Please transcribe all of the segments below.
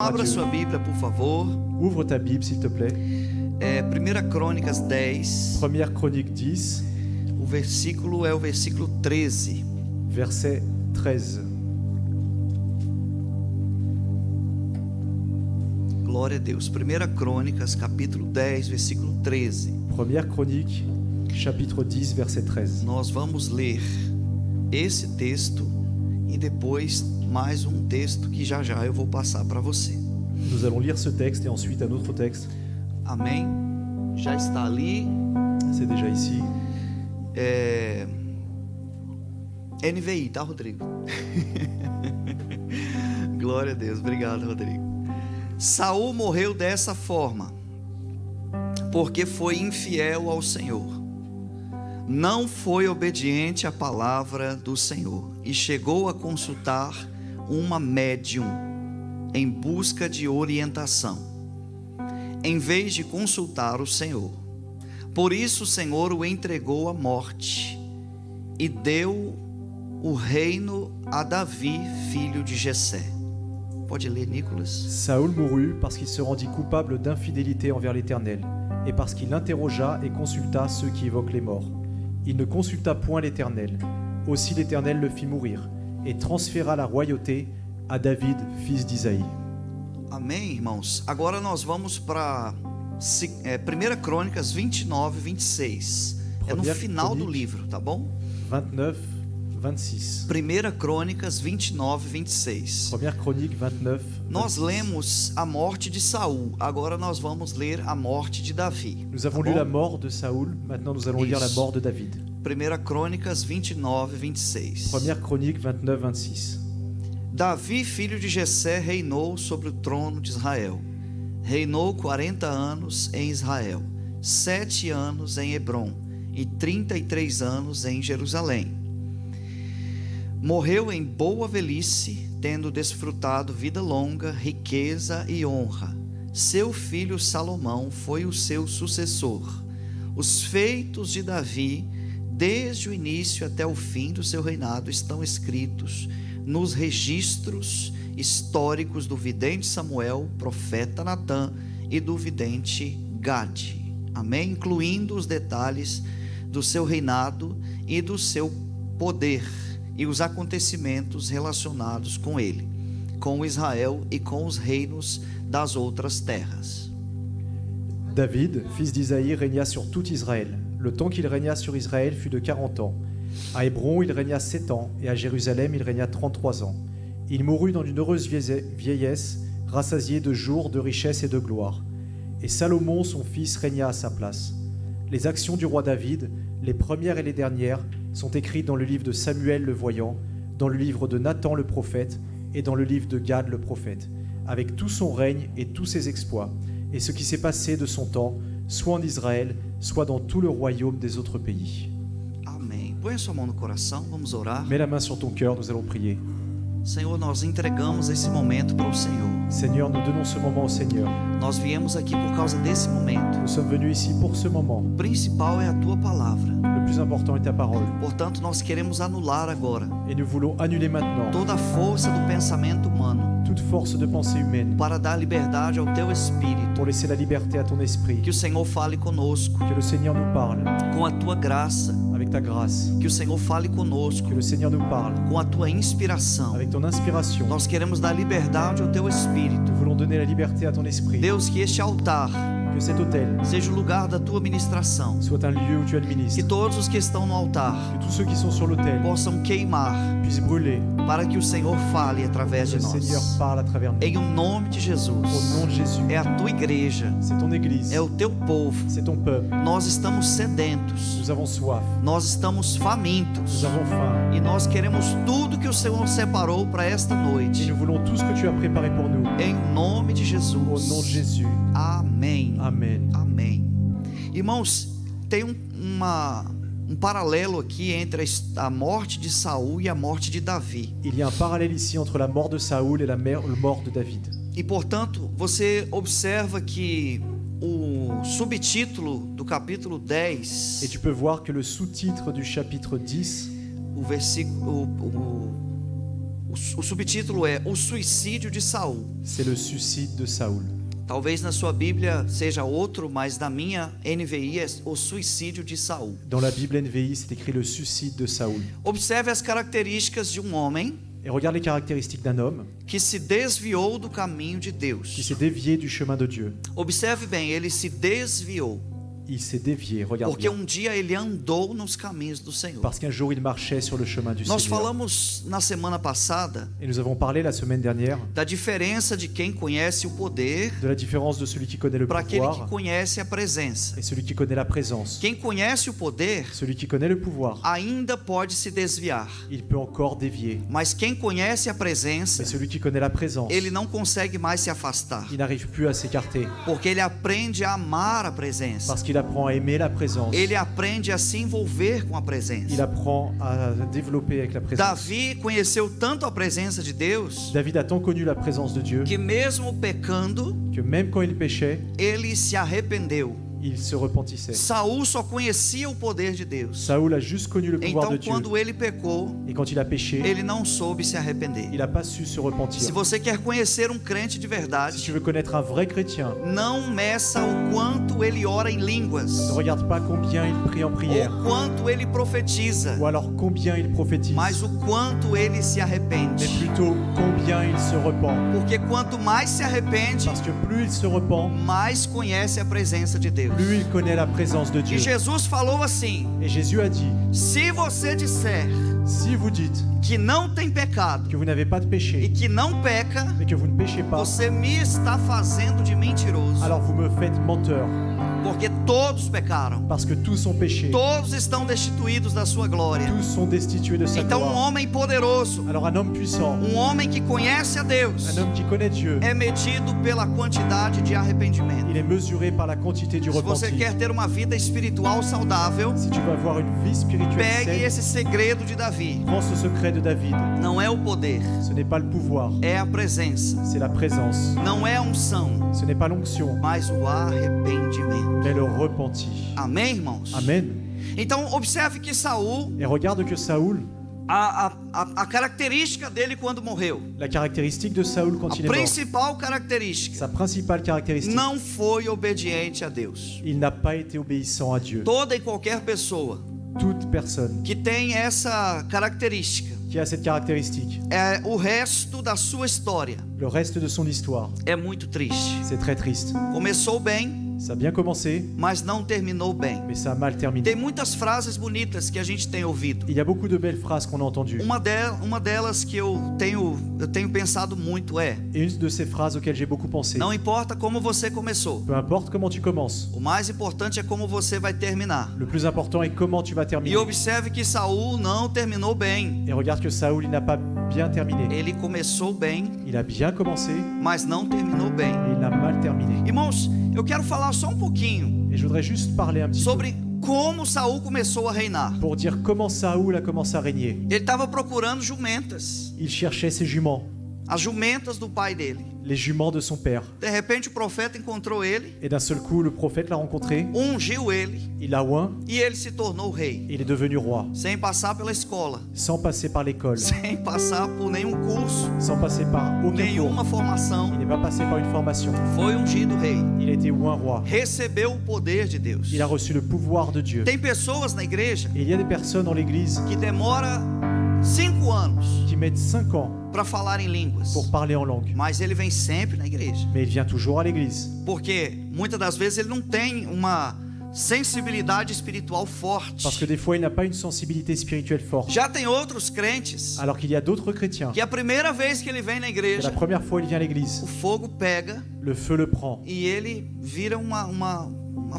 Abra sua Bíblia, por favor. Ouvre ta Bible, s'il te plaît. 1 Crônicas 10. Première Chronique 10, O versículo é o versículo 13. verset 13. Glória a Deus. 1 Crônicas, capítulo 10, versículo 13. Première Chronique, chapitre 10, verset 13. Nós vamos ler esse texto e depois mais um texto que já eu vou passar para você. Nous allons lire ce texte et ensuite un autre texte. Amém? Já está ali. C'est déjà ici. NVI, tá, Rodrigo? Glória a Deus. Obrigado, Rodrigo. Saul morreu dessa forma, porque foi infiel ao Senhor. Não foi obediente à palavra do Senhor e chegou a consultar uma médium em busca de orientação, em vez de consultar o Senhor. Por isso o Senhor o entregou à morte e deu o reino a Davi, filho de Jessé. Pode ler, Nicolas. Saül mourut parce qu'il se rendit coupable d'infidélité envers l'Éternel, et parce qu'il interrogea et consulta ceux qui évoquent les morts. Il ne consulta point l'Éternel. Aussi l'Éternel le fit mourir, et transféra la royauté a David, fils d'Isaïe. Amém, irmãos? Agora nós vamos para 1 Crônicas 29, 26. É no final do livro, tá bom? 29, 26. 1 Crônicas 29, 26. Première Chronique 29, 26. Nós lemos a morte de Saul, agora nós vamos ler a morte de Davi. Nous avons lu la mort de Saül, maintenant nous allons lire la mort de David. 1 Crônicas 29, 26. Première Chronique 29, 26. Davi, filho de Jessé, reinou sobre o trono de Israel. Reinou 40 anos em Israel, 7 anos em Hebrom e 33 anos em Jerusalém. Morreu em boa velhice, tendo desfrutado vida longa, riqueza e honra. Seu filho Salomão foi o seu sucessor. Os feitos de Davi, desde o início até o fim do seu reinado, estão escritos nos registros históricos do vidente Samuel, profeta Natã e do vidente Gade. Amém? Incluindo os detalhes do seu reinado e do seu poder e os acontecimentos relacionados com ele, com Israel e com os reinos das outras terras. David, fils d'Isaïe, régna sur tout Israël. Le temps qu'il régna sur Israël fut de 40 ans. À Hébron, il régna 7 ans, et à Jérusalem, il régna 33 ans. Il mourut dans une heureuse vieillesse, rassasié de jours, de richesse et de gloire. Et Salomon, son fils, régna à sa place. Les actions du roi David, les premières et les dernières, sont écrites dans le livre de Samuel le voyant, dans le livre de Nathan le prophète, et dans le livre de Gad le prophète, avec tout son règne et tous ses exploits, et ce qui s'est passé de son temps, soit en Israël, soit dans tout le royaume des autres pays. Amém. Põe a sua mão no coração, vamos orar. Mets la main sur ton cœur, nous allons prier. Senhor, nós entregamos esse momento para o Senhor. Seigneur, nous donnons ce moment au Seigneur. Nós viemos aqui por causa desse momento. Nous sommes venus ici pour ce moment. O principal é a tua palavra. Le plus important est ta parole. Portanto, nós queremos anular agora Et nous voulons annuler maintenant toda a força do pensamento humano toute force de pensée humaine para dar liberdade ao teu espírito. pour laisser la liberté à ton esprit. Que o Senhor fale conosco Que le Seigneur nous parle com a tua graça. avec ta grâce. Que o Senhor fale conosco Que le Seigneur nous parle com a tua inspiração. avec ton inspiration. Nós queremos dar liberdade ao teu espírito. Nous voulons donner la liberté à ton esprit. Deus, que este altar Que cet autel seja o lugar da tua ministração. soit un lieu où tu Que administres. todos os que estão no altar Que tous ceux qui sont sur l'autel possam queimar puissent brûler. para que o Senhor fale através de Le Seigneur nós. parle à travers nous. Em o nome de Jesus. Au nom de Jésus. É a tua igreja, C'est ton église. é o teu povo. C'est ton peuple. Nós estamos sedentos, Nous avons soif. nós estamos famintos Nous avons faim. e nós queremos tudo que o Senhor separou para esta Et noite. nous voulons tout ce que tu as préparé pour nous. Em nome de Au nom de Jesus. Jésus. Amém. Amen. Amém. Irmãos, tem um paralelo aqui entre a morte de Saul e a morte de Davi. Il y a un parallèle ici entre la mort de Saül et la mort de David. E portanto, você observa que o subtítulo do capítulo 10, Et tu peux voir que le sous-titre du chapitre 10, o versículo, O subtítulo é O Suicídio de Saul. C'est le suicide de Saül. Talvez na sua Bíblia seja outro, mas na minha NVI é O Suicídio de Saul. Dans la Bible NVI, c'est écrit le suicide de Saül. Observe as características de um homem Et regarde les caractéristiques d'un homme que se desviou do caminho de Deus. qui s'est dévié du chemin de Dieu. Observe bem, ele se desviou, Il s'est dévié, regarde porque bien. dia ele andou nos caminhos do Senhor. Parce qu'un jour, il marchait sur le chemin du Nós Seigneur. falamos na semana passada Et nous avons parlé la semaine dernière da diferença de quem conhece o poder de la différence de celui qui connaît le para aquele que pouvoir conhece a presença. et celui qui connaît la présence. Quem conhece o poder Celui qui connaît le pouvoir, ainda pode se desviar, il peut encore dévier. mas quem conhece a presença, Mais celui qui connaît la présence, ele não consegue mais se afastar, il n'arrive plus à s'écarter porque ele aprende a amar a presença. parce qu'il apprend à aimer la présence. Ele aprende a se envolver com a Il presença. apprend à développer avec la présence. Davi conheceu tanto a presença de Deus David a tant connu la présence de Dieu que mesmo pecando, que même quand il péchait, ele se arrependeu. il se repentissait. Saul só conhecia o poder de Deus. Saül a juste connu le pouvoir Então, de Dieu. quando ele pecou, Et quand il a péché, ele não soube se arrepender. il n'a pas su se Se repentir. você quer conhecer um crente de Si verdade, tu veux connaître un vrai chrétien, não meça o quanto ele ora em línguas, ne regarde pas combien il prie en prière, ou quanto ele profetiza, ou alors combien il prophétise, mas o quanto ele se arrepende. mais plutôt combien il se repent. Porque quanto mais se arrepende, Parce que plus il se repent, mais conhece a presença de Deus. plus il connaît la présence de E Dieu. Jesus falou assim: Et Jésus a dit, se você disser si vous dites que não tem pecado que vous n'avez pas de e péché, que não peca, mais que vous ne péchez pas, você me está fazendo de mentiroso. alors vous me faites menteur, Porque todos pecaram, parce que tous ont péché, todos estão destituídos da sua glória. tous sont destitués de sa Então, gloire. homem poderoso, Alors un homme puissant, homem que conhece a Deus, un homme qui connaît Dieu, é medido pela quantidade de arrependimento. il est mesuré par la quantité du Se você repentir. quer ter uma vida espiritual saudável, Si tu veux avoir une vie spirituelle pegue saine, esse segredo de Davi. prends ce secret de David. Não é o poder, Ce n'est pas le pouvoir, é a presença. c'est la présence. Não é a unção, Ce n'est pas l'onction, mas o arrependimento. mais le repentir. Amém, irmãos? Amen. Então, observe que Saul, Et regarde que Saül, a característica dele quando morreu, la caractéristique de Saül a quand il est mort, principal característica, sa principale caractéristique, não foi obediente a Deus. il n'a pas été obéissant à Dieu. Toda e qualquer pessoa Toute personne que tem essa característica, qui a cette caractéristique, o resto da sua história le reste de son histoire, é muito triste. c'est très triste. Começou bem, Ça a bien commencé, mas não terminou bem. mais ça a mal Tem terminé. muitas frases bonitas que a gente tem ouvido. Il y a beaucoup de belles phrases qu'on a entendues. Uma delas que eu tenho pensado muito é: Et une de ces phrases auxquelles j'ai beaucoup pensé, não importa como você começou, peu importe comment tu commences, o mais importante é como você vai terminar. le plus important est comment tu vas E terminer. observe que Saul não terminou bem. Et regarde que Saül, il n'a pas bien terminé. Ele começou bem, Il a bien commencé, mas não terminou bem. et il a mal terminé. Irmãos, eu quero falar só um pouquinho Et je voudrais juste parler un petit peu sobre como Saul começou a reinar. pour dire comment Saül a commencé à régner. Ele estava procurando jumentas, Il cherchait ses juments, as jumentas do pai dele. les juments de son père. De repente o profeta encontrou ele, Et d'un seul coup, le prophète l'a rencontré, ungiu ele il l'a oint, e ele se tornou rei, et il est devenu roi, sem passar pela escola, sans passer par l'école, sem passar por nenhum curso, sans passer par aucun cours. nenhuma formação. Il n'est pas passé par une formation. Foi ungido rei, Il a été oint roi. recebeu o poder de Deus. Il a reçu le pouvoir de Dieu. Tem pessoas na igreja Et il y a des personnes dans l'église que demora 5 anos qui mettent 5 ans para falar em línguas, pour parler en langue. mas ele vem sempre na igreja, Mais il vient toujours à l'église. porque muitas das vezes ele não tem uma sensibilidade espiritual forte. Parce que des fois, il n'a pas une sensibilité spirituelle forte. Já tem outros crentes Alors qu'il y a d'autres chrétiens, que a primeira vez que ele vem na que igreja, la première fois il vient à l'église, o fogo pega le feu le prend e ele vira uma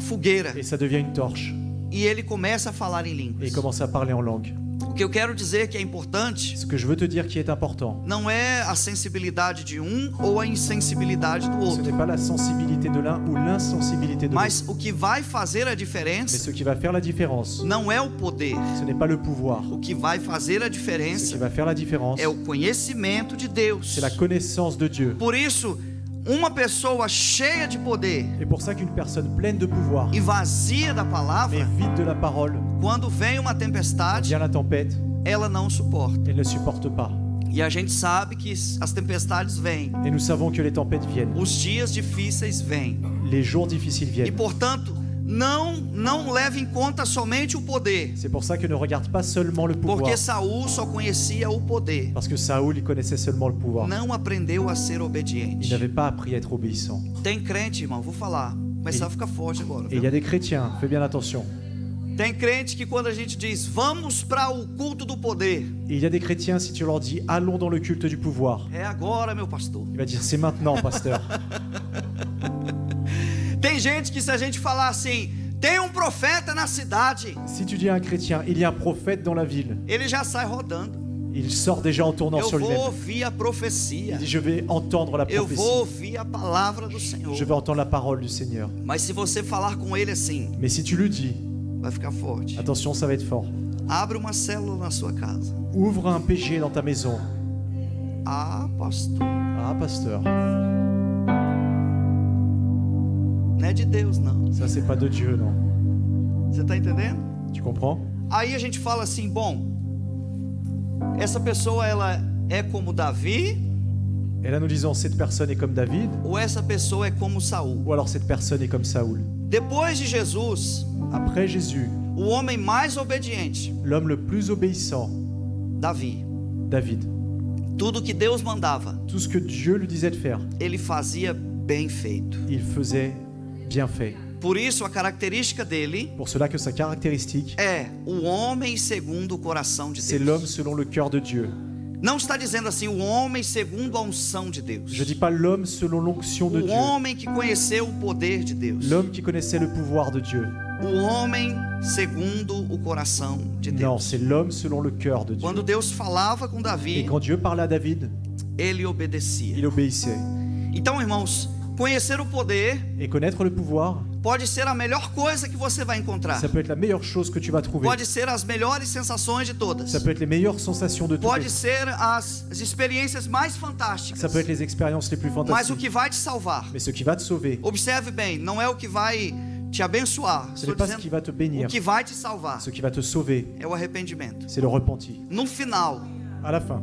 fogueira et ça devient une torche. e ele começa a falar em Et il línguas. commence à parler en langue. O que eu quero dizer que é importante Ce que je veux te dire qui est important, não é a sensibilidade de um ou a insensibilidade do ce outro, n'est pas la sensibilité de l'un ou l'insensibilité de l'autre. mas o que vai fazer a Mais diferença ce qui va faire la différence, não é o poder. ce n'est pas le pouvoir. O que vai fazer a Ce qui diferença va faire la différence, é o conhecimento de Deus. c'est la connaissance de Dieu. Por isso, uma pessoa cheia de poder Et pour ça qu'une personne pleine de pouvoir, e vazia da mais palavra, vide de la parole, quando vem uma tempestade, vient la tempête, ela não suporta. elle ne supporte pas. E a gente sabe que as tempestades vêm, Et nous savons que les tempêtes viennent, os dias difíceis vêm. les jours difficiles E viennent. portanto, não leve em conta somente o poder, C'est pour ça que ne regarde pas seulement le pouvoir. porque Saul só conhecia o poder, Parce que Saoul, il connaissait seulement le pouvoir. não aprendeu a ser Il obediente. n'avait pas appris à être obéissant. Tem crente, irmão, vou falar, mas E- vai ficar forte agora. Et il y a des chrétiens, fais bien attention. Tem crente que quando a gente diz vamos para o culto do poder, Et il y a des chrétiens, si tu leur dis allons dans le culte du pouvoir, é agora, meu pastor. il va dire c'est maintenant, pasteur. Tem gente que se a gente falar assim, tem um profeta na cidade, Si tu dis à un chrétien il y a un prophète dans la ville, ele já sai rodando. il sort déjà en tournant Eu sur vou lui-même. ouvir a profecia. Il dit je vais entendre la Eu prophétie. vou ouvir a palavra do Senhor. Je vais entendre la parole du Seigneur. Mas se você falar com ele assim, Mais si tu le dis, vai ficar forte. attention, ça va être fort. Abre uma célula na sua casa. Ouvre un PG dans ta maison. Ah, pastor, Ah, pasteur, não é de Deus não. ça c'est pas de Dieu, non. Você está entendendo? Tu comprends? Aí a gente fala assim, bom, essa pessoa ela é como Davi Et là nous disons cette personne est comme David, ou essa pessoa é como Saul? ou alors cette personne est comme Saoul. Depois de Jesus, Après Jésus, o homem mais obediente, l'homme le plus obéissant, Davi. David. Tudo que Deus mandava, Tout ce que Dieu lui disait de faire, ele fazia bem feito. il faisait bien fait. Por isso a característica dele Pour cela que sa caractéristique, é o homem segundo o coração de c'est l'homme Deus. selon le cœur de Dieu. Não está dizendo assim o homem segundo a unção de Deus. Je dis pas l'homme selon l'onction de O Dieu. homem que conheceu o poder de Deus. L'homme qui connaissait le pouvoir de Dieu. O homem segundo o coração de Non, Deus. c'est l'homme selon le cœur de Dieu. Quando Deus falava com Et Davi, quand Dieu parlait à David, ele obedecia. il obéissait. Então, irmãos, conhecer o poder Et connaître le pouvoir, pode ser a melhor coisa que você vai encontrar. ça peut être la meilleure chose que tu vas trouver. Pode ser as melhores sensações de todas. Ça peut être les meilleures sensations de Pode toutes. ser as experiências mais fantásticas. Ça peut être les expériences les plus Mas o fantastiques. que vai te salvar, Mais ce qui va te sauver, observe bem, não é o que vai te abençoar. ce Estou n'est pas ce dizendo, qui va te o bénir. que vai te salvar Ce qui va te sauver, é o arrependimento. c'est le repenti. No final, À la fin.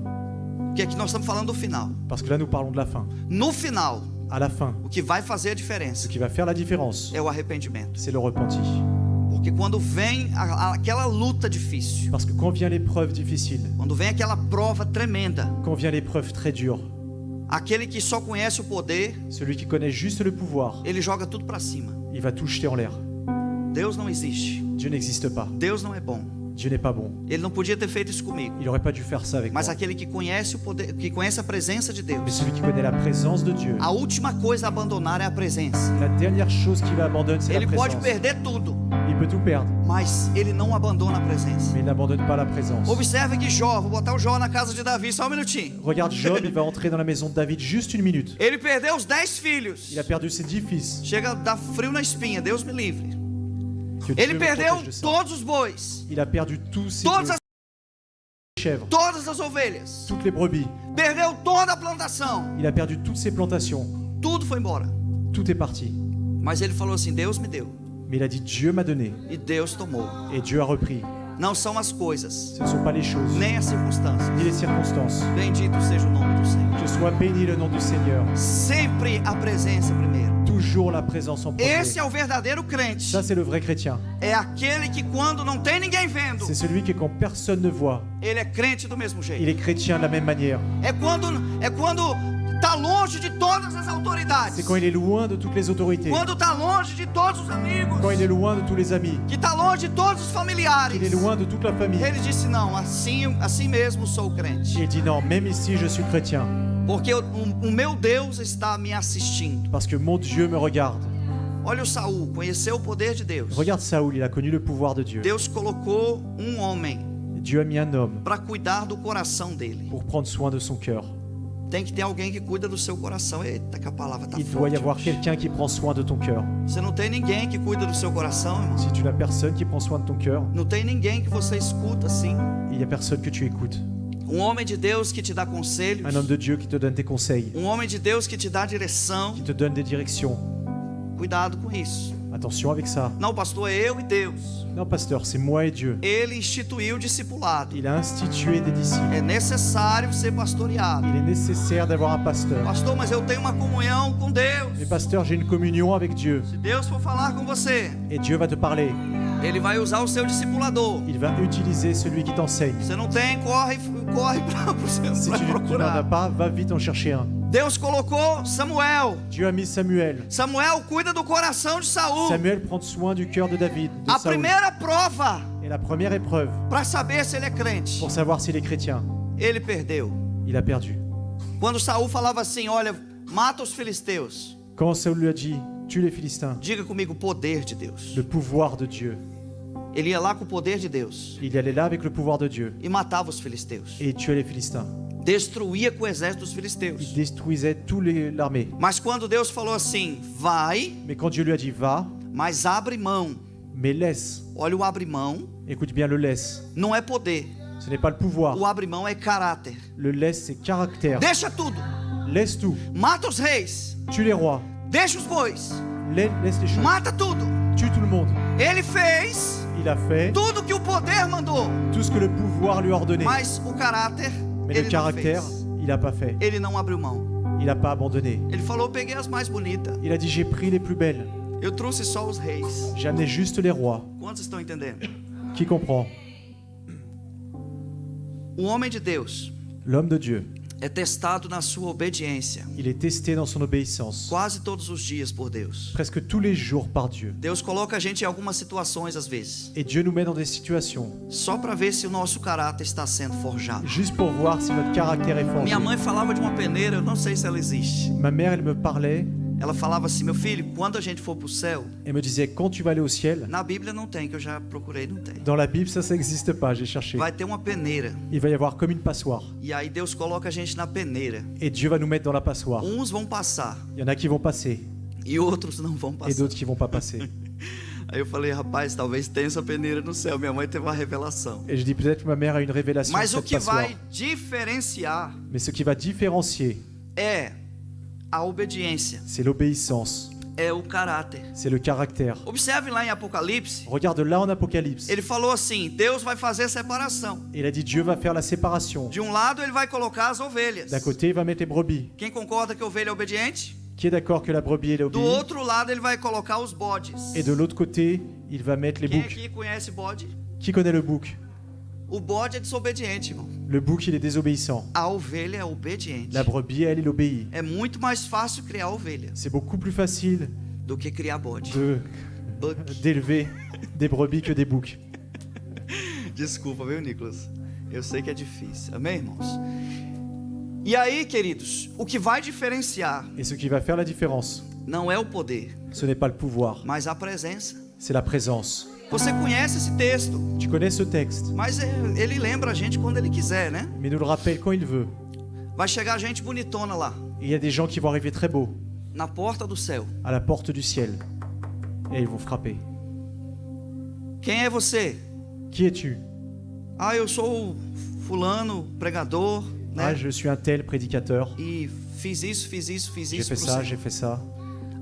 que aqui nós estamos falando do final. Parce que là, nous parlons de la fin. No final, À la fin, o que vai fazer a ce diferença qui va faire la différence, é o arrependimento. c'est le repenti. Porque quando vem aquela luta difícil, Parce que quand vient l'épreuve difficile, quando vem aquela prova tremenda, quand vient l'épreuve très dure, aquele que só conhece o poder, celui qui connaît juste le pouvoir, ele joga tudo para cima. il va tout jeter en l'air. Deus não existe. Dieu n'existe pas. Deus não é bom. Dieu n'est pas bon. Ele não podia ter feito isso comigo. Il n'aurait pas dû faire ça avec moi. Mas aquele que conhece o poder, que conhece a presença de Mais Deus, celui qui connaît la présence de Dieu, a última coisa a abandonar é a presença. la dernière chose qu'il abandonne, c'est la Ele pode présence. perder tudo, Il peut tout perdre, mas ele não abandona a presença. mais il n'abandonne pas la présence. Observe que Jó, vou botar o Jó na casa de Davi, só um minutinho. Regarde Job, il va entrer dans la maison de David juste une minute. Ele perdeu os 10 filhos. Il a perdu ses 10 fils. Chega a dar frio na espinha, Deus me livre. Que Dieu Ele me perdeu protège de ça. todos os bois, Il a perdu tous ses todas bœufs, as, chèvres, todas as ovelhas. toutes les brebis. Perdeu toda a plantação. Il a perdu toutes ses plantations. Tudo foi embora. Tout est parti. Mas ele falou assim: Deus me deu. Mais il a dit Dieu m'a donné E Deus tomou. et Dieu a repris. Não são as coisas, Ce ne sont pas les choses, nem as circunstâncias. ni les circonstances. Bendito seja o nome do Senhor. Que soit béni le nom du Seigneur. Sempre a presença primeiro. Toujours la présence en premier. Esse é o verdadeiro crente. Ça, c'est le vrai chrétien. É aquele que quando não tem ninguém vendo, C'est celui qui, quand personne ne voit, ele é crente do mesmo il jeito. est chrétien de la même manière. É quando tá longe de todas as autoridades. C'est quand il est loin de toutes les autorités, Quando tá longe de todos os amigos. quand il est loin de tous les amis, Que tá longe de todos os familiares. qu'il est loin de toute la famille. Ele disse não, assim mesmo sou crente. Il dit non, même ici, je suis chrétien, Porque o meu Deus está me assistindo. parce que mon Dieu me regarde. Olha o Saul, conheceu o poder de Deus. Regarde Saoul, il a connu le pouvoir de Dieu. Deus colocou um homem Dieu a mis un homme para cuidar do coração dele. pour prendre soin de son cœur. Tem que ter alguém que cuida do seu coração. Eita, que a palavra tá Il doit y forte. avoir hoje. quelqu'un qui prend soin de ton cœur. Você não tem ninguém que cuida do seu coração, irmão. Si tu n'as personne qui prend soin de ton cœur, Não tem ninguém que você escuta assim. il n'y a personne que tu écoutes. Um homem de Deus que te dá conselhos. Un homme de Dieu qui te donne des conseils, Um homem de Deus que te dá direção. qui te donne des directions. Cuidado com isso. Attention avec ça. Não, pastor, é eu e Deus. Non, pasteur, c'est moi et Dieu. Ele instituiu o discipulado. Il a institué des disciples. É necessário ser pastoreado. Il est nécessaire d'avoir un pasteur. Pastor, mas eu tenho uma comunhão com Deus. Mais pasteur, j'ai une communion avec Dieu. Se Deus for falar com você, Et Dieu va te parler. Ele vai usar o seu discipulador. Il va utiliser celui qui t'enseigne. Você não tem, corre para Si tu n'en as procurar. pas, va vite en chercher un. Deus colocou Samuel. Dieu a mis Samuel. Samuel cuida do coração de Saul. Samuel prend soin du cœur de David, de A Saül. primeira prova Et la première épreuve, para saber se ele é crente, pour savoir s'il est chrétien, ele perdeu. il a perdu. Quando Saul falava assim, olha, mata os filisteus. Quand Saül lui a dit, tue les Philistins, Diga comigo, o poder de Deus. le pouvoir de Dieu. Ele ia lá com o poder de Deus Il y allait là avec le pouvoir de Dieu. e matava os filisteus. Et il tuait les Philistins. Destruía com o exército dos Il filisteus. détruisait toute l'armée. Mas quando Deus falou assim, vai, Mais quand Dieu lui a dit, va, mas abre mão. mais laisse. Olha, o abre mão Écoute bien, le laisse. não é poder. Ce n'est pas le pouvoir. O abre mão é caráter. Le laisse, c'est caractère. Deixa tudo. Laisse tout. Mata os reis. Tue les rois. Deixa os bois. Laisse les choses. Mata tudo. Tue tout le monde. Ele fez Il a fait tudo que o poder mandou. tout ce que le pouvoir lui a ordonné. Mas o caráter, Mais ele le caractère, não fez. il n'a pas fait. Ele não abriu mão. Il n'a pas abandonné. Ele falou, peguei as mais bonitas. Il a dit, j'ai pris les plus belles. Eu trouxe só os reis. J'ai amené juste les rois. Quantos estão entendendo? Qui comprend? O homem de Deus L'homme de Dieu, é testado na sua obediência il est testé dans son obéissance. quase todos os dias por Deus. Presque tous les jours par Dieu. Deus coloca a gente em algumas situações às vezes, Et Dieu nous met dans des situations só para ver se o nosso caráter está sendo forjado. juste pour voir si notre caractère est forgé. Minha mãe falava de uma peneira, eu não sei se ela existe. Ma mère, elle me parlait Ela falava assim, meu filho, quando a gente for pro céu, et me disait, quand tu vas aller au ciel, na Bíblia não tem, que eu já procurei, não tem. dans la Bible, ça n'existe pas, j'ai cherché. Vai ter uma peneira. Il va y avoir comme une passoire. E aí Deus coloca a gente na peneira. Et Dieu va nous mettre dans la passoire. Uns vão passar Il y en a qui vont passer e outros não vão et passar. d'autres qui vont pas passer. Aí eu falei, rapaz, talvez tenha essa peneira no céu. Minha mãe teve uma revelação. Et je dis, peut-être que ma mère a une révélation de Mas o cette que passoire. vai diferenciar Mais ce qui va différencier, é a obediência, c'est l'obéissance, é o caráter. c'est le caractère. Observe lá em Apocalipse, Regarde là en Apocalypse. ele falou assim, Deus vai fazer separação. Il a dit, Dieu va faire la séparation. De um lado ele vai colocar as ovelhas. D'un côté, il va mettre les brebis. Quem concorda que a ovelha é obediente? Qui est d'accord que la brebis elle Do obéit? outro lado ele vai colocar os bodes. Et de l'autre côté, il va mettre les Quem boucs. aqui conhece bode? Qui connaît le bouc? O bode é desobediente, irmão. Le bouc, il est désobéissant. A ovelha é obediente. La brebis, elle, il obéit. É muito mais fácil criar ovelha C'est beaucoup plus facile do que criar bode. Buck. d'élever des brebis que des boucs. Desculpa, viu, Nicolas? Eu sei que é difícil. Amém, irmãos? E aí, queridos, o que vai diferenciar Et ce qui va faire la différence, não é o poder, ce n'est pas le pouvoir, mas a presença. c'est la présence. Você conhece esse texto, Tu connais ce texte, mas ele lembra a gente quando ele quiser, né? mais nous le rappelle quand il veut. Vai chegar gente bonitona lá, Et il y a des gens qui vont arriver très beaux na porta do céu. à la porte du ciel. Et ils vont frapper. Quem é você? Qui es-tu? Ah, eu sou o fulano, pregador, né? Ah, je suis un tel prédicateur. E fiz isso J'ai pro fait ça, Senhor. j'ai fait ça.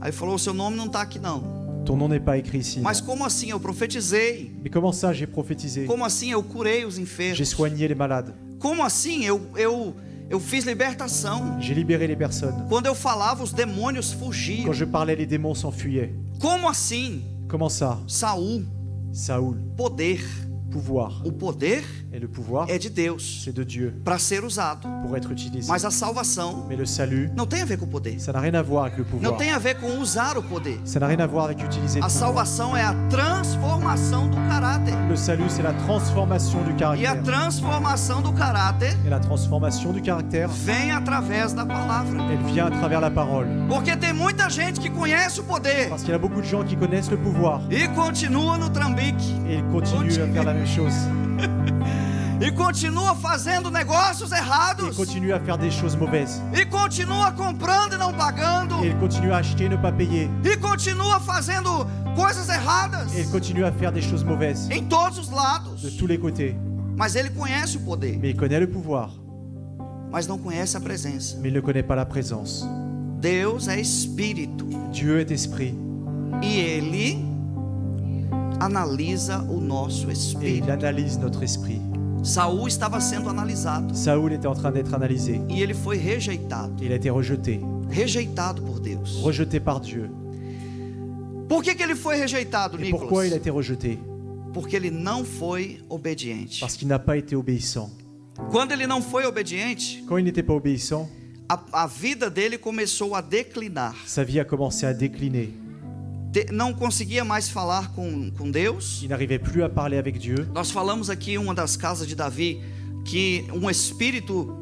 Aí falou, seu nome não tá aqui não. Ton nom n'est pas écrit ici. Mas como assim? Eu profetizei. Mais comment ça, j'ai prophétisé? Como assim? Eu curei os J'ai enfermos. soigné les malades. Como assim? Eu fiz libertação. J'ai libéré les personnes. Quando eu falava, os demônios fugiam. Quand je parlais, les démons s'enfuyaient. Como assim? Comment ça? Saul, Saoul, poder. pouvoir. O poder Et le pouvoir, é de Deus c'est de Dieu para ser usado. pour être utilisé. Mas a salvação Mais le salut, não tem a ver com o poder. ça n'a rien à voir avec le Não pouvoir. tem a ver com usar o poder. Ça n'a rien à voir avec utiliser le A pouvoir. salvação é a transformação do caráter. Le salut, c'est la transformation du E a caractère. transformação do caráter Et la transformation du caractère, vem através da palavra. elle vient à travers la parole. Porque tem muita gente que conhece o poder Parce qu'il y a beaucoup de gens qui connaissent le pouvoir e continua no trambique. et ils continuent à faire la même chose. E continua fazendo negócios Et ils errados. continuent à faire des choses mauvaises. E continua comprando e não pagando. Et ils continuent à acheter et ne pas payer. E continua fazendo coisas erradas. Et ils continuent à faire des choses mauvaises Em todos os de lados. tous les côtés. Mas ele conhece o poder. Mais il connaît le pouvoir, Mas não conhece a presença. mais il ne connaît pas la présence. Deus é espírito. Dieu est esprit. E ele analisa o nosso et espírito. il analyse notre esprit. Saul estava sendo analisado Saoul était en train d'être analysé. e ele foi rejeitado. Il a été rejeté. Rejeitado por Deus. Rejeté par Dieu. Por que ele foi rejeitado, Et pourquoi il a Nicolas? été rejeté? Porque ele não foi obediente. Parce qu'il n'a pas été obéissant. Quando ele não foi obediente, Quand il n'était pas obéissant, a vida dele começou a declinar. sa vie a commencé à décliner. Não conseguia mais falar com Deus. Il n'arrivait plus à parler avec Dieu. Nós falamos aqui em uma das casas de Davi que um espírito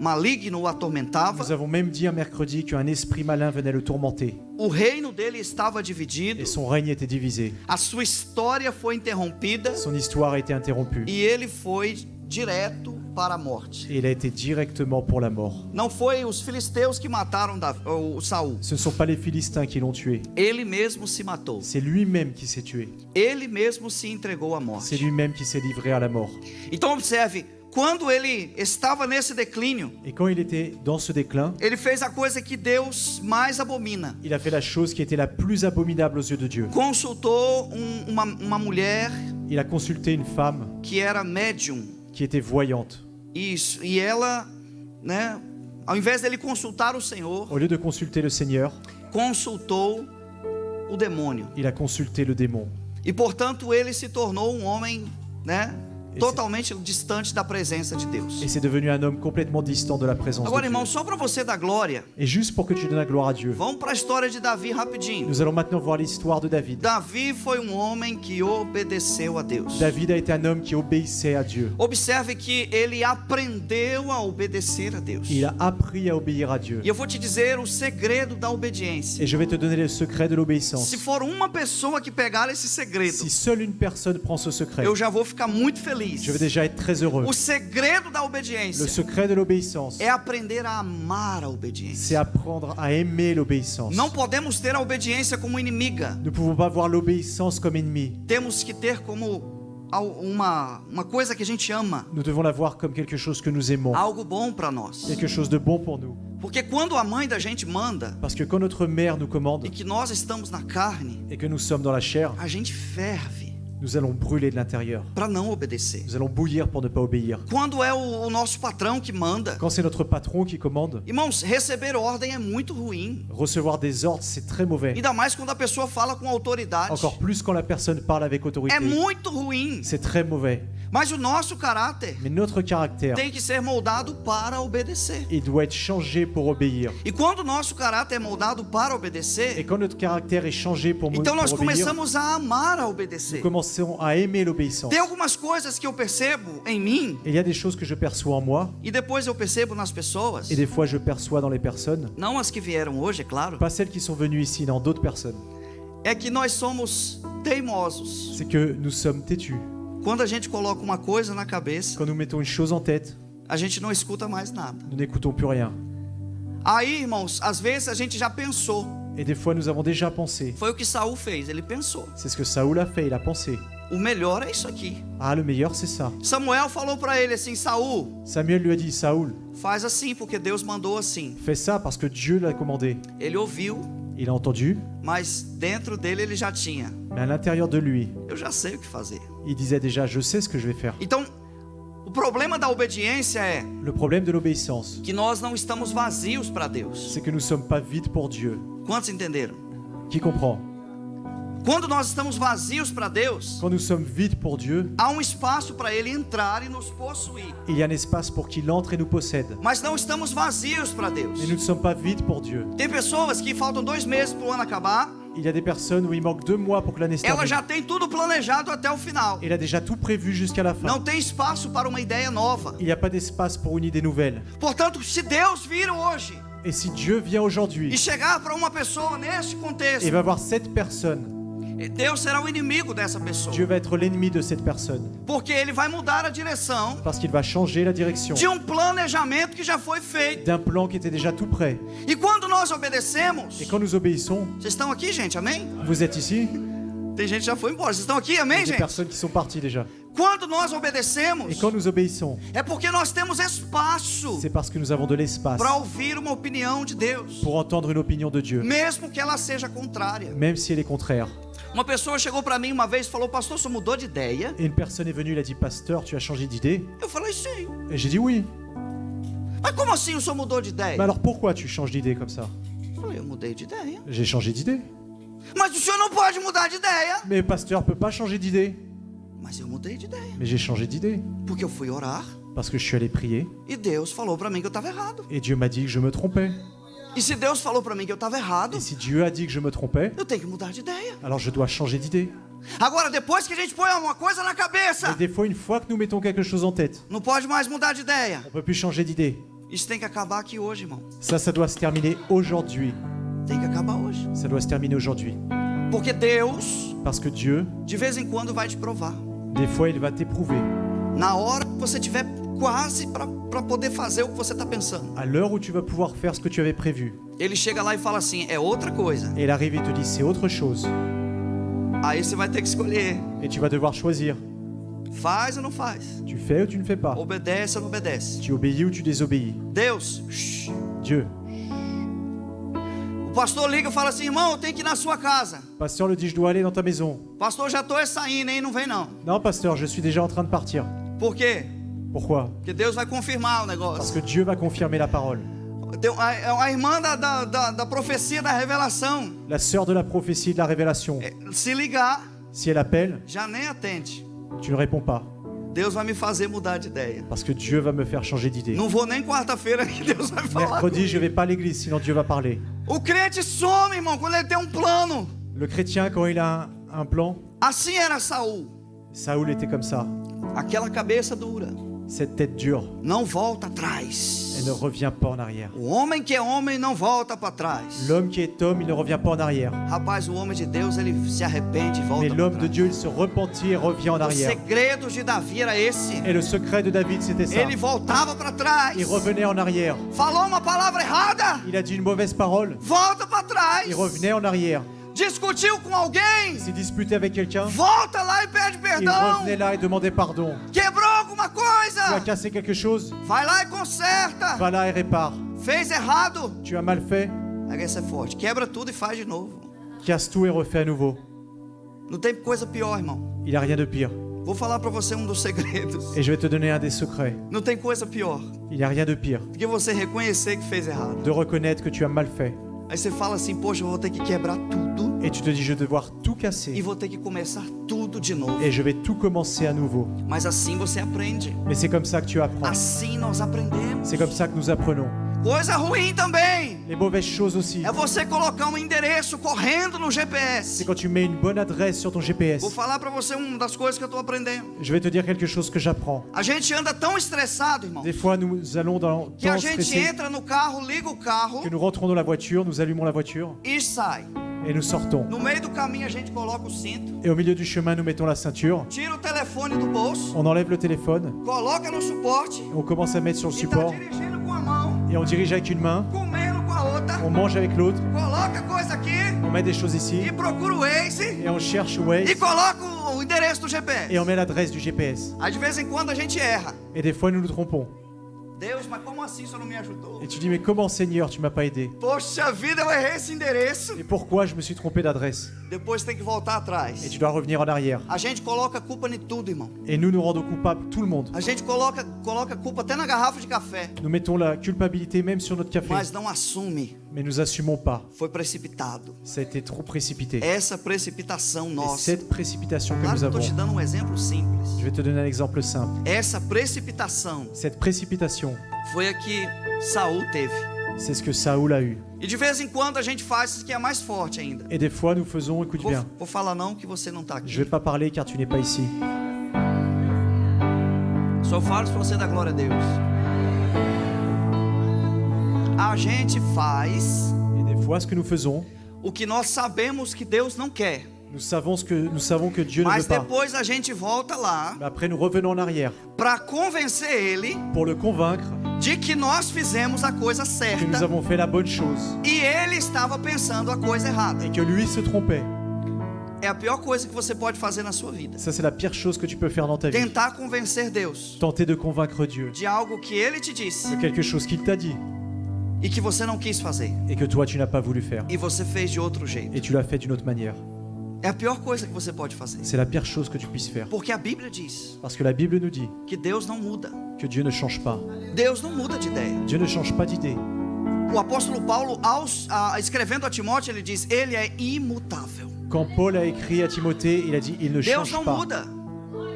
maligno o atormentava. Nous avons même dit un mercredi qu'un esprit malin venait le tourmenter. O reino dele estava dividido. Et son règne était divisé. A sua história foi interrompida Son histoire a été interrompue. e ele foi direto para a morte. Et il a été directement pour la mort. Não foi os filisteus que mataram o Saul. Ce ne sont pas les Philistins qui l'ont tué. Ele mesmo se matou. C'est lui-même qui s'est tué. Ele mesmo se entregou à C'est morte. lui-même qui s'est livré à la mort. Então observe, quando ele estava nesse declínio, Et quand il était dans ce déclin, ele fez a coisa que Deus mais abomina. il a fait la chose qui était la plus abominable aux yeux de Dieu. Consultou uma mulher Il a consulté une femme que era médium. qui était voyante. Isso. E ela, né, ao invés dele consultar o Senhor, Au lieu de consulter le Seigneur, consultou o demônio. il a consulté le démon. E portanto ele se tornou um homem, né, totalmente distante da presença de Deus. Et c'est devenu un homme complètement distant de la présence Agora, de irmão, Dieu. só para você dar glória, Et juste pour que tu donnes la gloire à Dieu, vamos para a história de Davi rapidinho. nous allons maintenant voir l'histoire de David. Davi foi um homem que obedeceu a Deus. David a été un homme qui obéissait à Dieu. Observe que ele aprendeu a obedecer a Deus. Il a appris à obéir à Dieu. E eu vou te dizer o segredo da obediência. Et je vais te donner le secret de l'obéissance. Se for uma pessoa que pegar esse segredo, Si seule une personne prend ce secret, eu já vou ficar muito feliz. je vais déjà être très heureux. O segredo da Le obediência secret de l'obéissance, é aprender a amar a obediência. c'est apprendre à aimer l'obéissance. Não podemos ter a obediência como inimiga. Nous ne pouvons pas voir l'obéissance comme ennemie. Temos que ter como uma coisa que a gente ama, Nous devons la voir comme quelque chose que nous aimons, algo bom para nós. quelque chose de bon pour nous. Porque quando a mãe da gente manda Parce que quand notre mère nous commande e que nós estamos na carne, et que nous sommes dans la chair, a gente ferve nous allons brûler de l'intérieur. para não obedecer. Nous allons bouillir pour ne pas obéir. Quando é o nosso patrão que manda, Quand c'est notre patron qui commande, irmãos, receber ordem é muito ruim. recevoir des ordres, c'est très mauvais. Ainda mais quando a pessoa fala com autoridade. Encore plus quand la personne parle avec autorité. É muito ruim. C'est très mauvais. Mas o nosso caráter Mais notre caractère, tem que ser moldado para obedecer. il doit être changé pour obéir. E quando o nosso caráter é moldado para Et obedecer, quand notre caractère est changé pour então nós obéir, começamos a amar a nous obedecer. commençons à aimer l'obéissance. Tem algumas coisas que eu percebo em mim Et il y a des choses que je perçois en moi, e depois eu percebo nas pessoas, et des fois je perçois dans les personnes, não as que vieram hoje, é claro, pas celles qui sont venues ici, dans d'autres personnes. é que nós somos teimosos. C'est que nous sommes têtus. Quando a gente coloca uma coisa na cabeça, Quand nous mettons une chose en tête, a gente não escuta mais nada. nous n'écoutons plus rien. Aí, irmãos, às vezes a gente já pensou. Et des fois nous avons déjà pensé. Foi o que Saul fez, ele pensou. C'est ce que Saoul a fait, il a pensé. O melhor é isso aqui. Ah, le meilleur c'est ça. Samuel falou para ele assim: Saul, Samuel lui a dit, Saoul, faz assim porque Deus mandou assim. fais ça parce que Dieu l'a commandé. Ele ouviu, Il a entendu, mas dentro dele ele já tinha. mais à l'intérieur de lui, Eu já sei o que fazer. il disait déjà, je sais ce que je vais faire. Então, o problema da obediência é Le problème de l'obéissance, que nós não estamos vazios para Deus. c'est que nous ne sommes pas vides pour Dieu. Quantos entenderam? Qui comprend? Quando nós estamos vazios para Deus, Quand nous sommes vides pour Dieu, há um espaço para Ele entrar e nos possuir. il y a un espace pour qu'il entre et nous possède. Mas não estamos vazios para Deus. Mais nous ne sommes pas vides pour Dieu. Tem pessoas que faltam 2 meses para o ano acabar. Il y a des personnes où il manque 2 mois pour que l'année se Ela termine. já tem tudo planejado até o final. Il a déjà tout prévu jusqu'à la fin. Não tem espaço para uma ideia nova. Il n'y a pas d'espace pour une idée nouvelle. Portanto, se Deus vir hoje Et si Dieu vient e aujourd'hui chegar para uma pessoa neste contexto, et va voir cette personne, Deus será o inimigo dessa pessoa. Dieu va être l'ennemi de cette personne. Porque Ele vai mudar a direção Parce qu'il va changer la direction de planejamento que já foi feito. d'un plan qui était déjà tout prêt. E quando nós obedecemos, Et quand nous obéissons, vocês estão aqui, gente, amém? vous êtes ici, Tem gente que já foi embora. Vocês estão aqui, amém, il y a des gente? personnes qui sont parties déjà. Quando nós obedecemos, Et quand nous obéissons, é porque nós temos espaço c'est parce que nous avons de l'espace para ouvir uma opinião de Deus, pour entendre une opinion de Dieu, mesmo que ela seja contrária. même si elle est contraire. Uma pessoa chegou para mim uma vez e falou: pastor, você mudou de ideia? Et une personne est venue, il a dit, pasteur, tu as changé d'idée? Eu falei: sim. Et j'ai dit oui. Mas como assim o senhor mudou de Mais ideia? alors pourquoi tu changes d'idée comme ça? Eu falei: eu mudei de ideia. J'ai changé d'idée. Mas o senhor não pode mudar de ideia. Mais pasteur peut pas changer d'idée. Mas eu mudei de ideia. Mais j'ai changé d'idée. Porque eu fui orar Parce que je suis allé prier e Deus falou para mim que eu estava errado. et Dieu m'a dit que je me trompais. E se Deus falou para mim que eu estava errado, Et si Dieu a dit que je me trompais, eu tenho que mudar de ideia. alors je dois changer d'idée. Agora, depois que a gente põe uma coisa na cabeça, Mais des fois, une fois que nous mettons quelque chose en tête, não pode mais mudar de ideia. on peut plus changer d'idée. Isso tem que acabar aqui hoje, irmão. Ça doit se terminer aujourd'hui. Tem que acabar hoje. Ça doit se terminer aujourd'hui. Porque Deus, Parce que Dieu, de vez em quando, vai te provar. des fois, il va t'éprouver. Na hora que você tiver quase para poder fazer o que você está pensando, À l'heure où tu vas pouvoir faire ce que tu avais prévu. Ele chega lá e fala assim: é outra coisa. Et il arrive et te dit, c'est autre chose. Aí você vai ter que escolher: Et tu vas devoir choisir. faz ou não faz, Tu fais ou tu ne fais pas. obedece ou não obedece. Tu obéis ou tu désobéis. Deus, shh. Dieu. O pastor liga e fala assim: irmão, eu tenho que ir na sua casa. Pasteur le dit, je dois aller dans ta maison. Pastor, já estou saindo, hein? Não vem não. Non, pasteur, je suis déjà en train de partir. Por quê? Pourquoi? Porque Deus vai confirmar o Parce negócio. que Dieu va confirmer la parole. A irmã da profecia da revelação, La sœur de la prophétie et de la révélation, se ligar, si elle appelle, já nem atende. tu ne réponds pas. Deus vai me fazer mudar de ideia. Parce que Dieu va me faire changer d'idée. Não vou nem quarta-feira que Deus vai falar. Mercredi, je vais pas à l'église, sinon Dieu va parler. O crente some, irmão, quando ele tem um plano. Le chrétien, quand il a un plan, Assim era Saul. Saoul était comme ça. Aquela cabeça dura. Cette tête dure, Não volta atrás. elle ne revient pas en arrière. O homem que é homem não volta para trás. L'homme qui est homme, il ne revient pas en arrière. Rapaz, o homem de Deus, ele se arrepende e volta Mais para l'homme de trás. Dieu, il se repentit et revient en O arrière. segredo de Davi era esse. Et le secret de David, c'était ça. Ele voltava para trás. Il revenait en arrière. Falou uma palavra errada. Il a dit une mauvaise parole. Volta para trás. Il revenait en arrière. Discutiu com alguém. Il s'est disputé avec quelqu'un. Volta lá e pede Il perdão. revenait là et demandait pardon. Quebrou alguma Tu as coisa. cassé quelque chose? Vai lá e conserta. Va là et répare. Fez errado. Tu as mal fait? Aí essa é forte. Quebra tudo e faz de novo. Casse tout et refais à nouveau. Não tem coisa pior, irmão. Il n'y a rien de pire. Vou falar para você um dos segredos. Et je vais te donner un des secrets. Não tem coisa pior Il n'y a rien de pire. do que você reconhecer que fez errado. De reconnaître que tu as mal fait. Aí você fala assim: poxa, eu vou ter que quebrar tudo Et tu te dis, je vais devoir tout e casser. vou ter que começar tudo de novo. Et je vais tout commencer à nouveau. Mas assim você aprende. Mais c'est comme ça que tu apprends. Assim nós aprendemos. C'est comme ça que nous apprenons. Coisa ruim também Les mauvaises choses aussi. é você colocar um endereço correndo no C'est GPS. quand tu mets une bonne adresse sur ton GPS. Vou falar para você uma das coisas que eu estou aprendendo. Je vais te dire quelque chose que j'apprends. A gente anda tão estressado, irmão, Des fois, nous allons dans que a temps gente stressé, entra no carro, liga o carro que nous rentrons dans la voiture, nous allumons la voiture e sai. et nous sortons. No meio do caminho a gente coloca o cinto, Et au milieu du chemin, nous mettons la ceinture, tira o telefone do bolso, on enlève le téléphone, coloca no suporte on commence à mettre sur le e tá support dirigindo com a mão, et on dirige avec une main, comendo com a outra, on mange avec l'autre, coloca coisa aqui on met des choses ici e procura o Waze et on cherche e Waze coloca o endereço do GPS. et on met l'adresse du GPS. Aí de vez em quando a gente erra. Et des fois, nous nous trompons. Deus, mas como assim o senhor não me ajudou? Et tu dis, mais comment Seigneur, tu m'as pas aidé? Poxa vida, eu errei esse endereço. Et pourquoi je me suis trompé d'adresse? Depois tem que voltar Et atrás. tu dois revenir en arrière. A gente coloca a culpa em tudo, irmão. Et nous nous rendons coupables, tout le monde. A gente coloca a culpa até na garrafa de café, Nous mettons la culpabilité même sur notre café, mas não assume. mais nous assumons pas. Foi precipitado. Ça a été trop précipité. Essa precipitação Et nossa. cette précipitation que Claro nous que eu tô avons, te dando um exemplo simples. je vais te donner un exemple simple. Essa precipitação Cette précipitation, foi a que Saul teve. c'est ce que Saoul a eu. E de vez em quando a gente faz isso que é mais forte ainda. Et des fois, nous faisons, écoute bien, Vou falar não que você não tá je aqui. vais pas parler car tu n'es pas ici. Só falo se você dá glória a Deus. A gente faz Et des fois, ce que nous faisons, o que nós sabemos que Deus não quer. nous savons que Dieu ne Mas veut pas. depois a gente volta lá Mais après, nous revenons en arrière para convencer ele pour le convaincre de que nós fizemos a coisa que nous certa avons fait la bonne chose e ele estava pensando a coisa errada. et que lui se trompait. É a pior coisa que você pode fazer na sua vida. Ça, c'est la pire chose que tu peux faire dans ta vie. Tentar convencer Deus Tenter de convaincre Dieu de algo que ele te disse de quelque chose qu'il t'a dit e que você não quis fazer et que toi, tu n'as pas voulu faire. e você fez de outro jeito. Et tu l'as fait d'une autre manière. É a pior coisa que você pode fazer. C'est la pire chose que tu puisses faire. Porque a Bíblia diz Parce que la Bible nous dit que Deus não muda. que Dieu ne change pas. Deus não muda de ideia. Dieu ne change pas d'idée. O apóstolo Paulo, escrevendo a Timóteo, ele diz: Ele é imutável. Quand Paul a écrit à Timothée, il a dit il ne Deus change não pas. muda.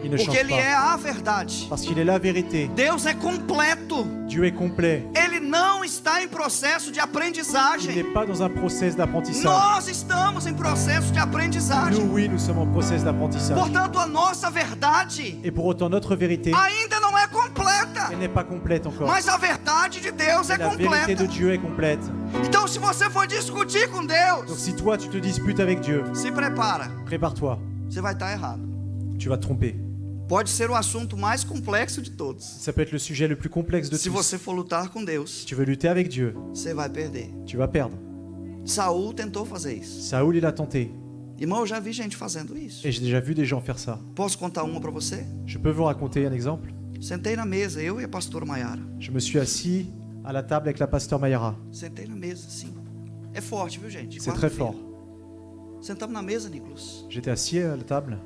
Il ne Porque change Ele é pas. a verdade. Parce qu'il est la vérité. Deus é completo. Dieu est complet. Ele não está em processo de Il aprendizagem. n'est pas dans un process d'apprentissage. Nós estamos em processo de aprendizagem. Nous, oui, nous sommes en process d'apprentissage. Portanto, a nossa verdade Et pour autant, notre vérité, ainda não é completa. elle n'est pas complète encore. Mas a verdade de Deus é La vérité de completa. Dieu est complète. Então, se você for discutir com Donc Deus, si toi, tu te disputes avec Dieu, se prepara. prépare-toi. Você vai estar errado. Tu vas te tromper. Pode ser o assunto mais complexo de todos. Ça peut être le sujet le plus complexe de Se tous. você for lutar com Si Deus, tu veux lutter avec Dieu, você vai perder. tu vas perdre. Saul tentou fazer isso. Saoul, il a tenté. Irmão, eu já vi gente fazendo isso. Et j'ai déjà vu des gens faire ça. Posso contar uma para você? Je peux vous raconter un exemple. Sentei na mesa, eu e a pastora Maiara. Je me suis assis à la table avec la pasteur Mayara. Sentei na mesa, sim. É forte, viu, gente? C'est très Quarta-feira. fort. Sentamos na mesa, Nicolas. J'étais assis à la table.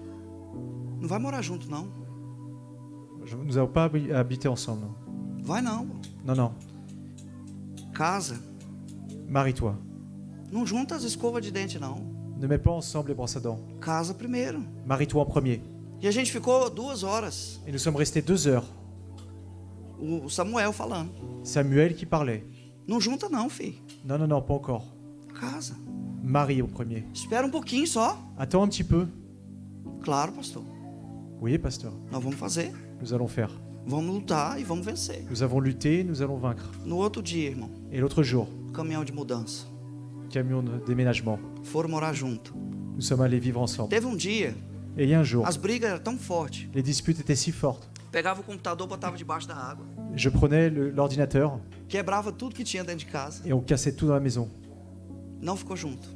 Não vai morar junto, não. Nous n'avons pas habité ensemble. Non, Vai não. non. non. Casa. Marie-toi. Não junta as escovas de dente, não. Ne mets pas ensemble les brosses à dents. Casa primeiro. Marie-toi en premier. E a gente ficou 2 horas. Et nous sommes restés 2 heures. O Samuel falando. Samuel qui parlait. Não junta não, filho. Non, non, non, pas encore. Casa. Marie au premier. Espera um pouquinho só. Attends un petit peu. Claro, pastor. Oui, pasteur. Nós vamos fazer. Nous allons faire. Vamos lutar e vamos vencer. Nous avons lutté, nous allons vaincre. No outro dia, irmão, Et l'autre jour, caminhão de mudança. camion de déménagement. Foram morar junto. Nous sommes allés vivre ensemble. Teve um dia, Et il y a un jour, as brigas eram tão fortes. les disputes étaient si fortes. Pegava o computador, botava debaixo da água. Je prenais l'ordinateur Quebrava tudo que tinha dentro de casa. et on cassait tout dans la maison. Não ficou junto.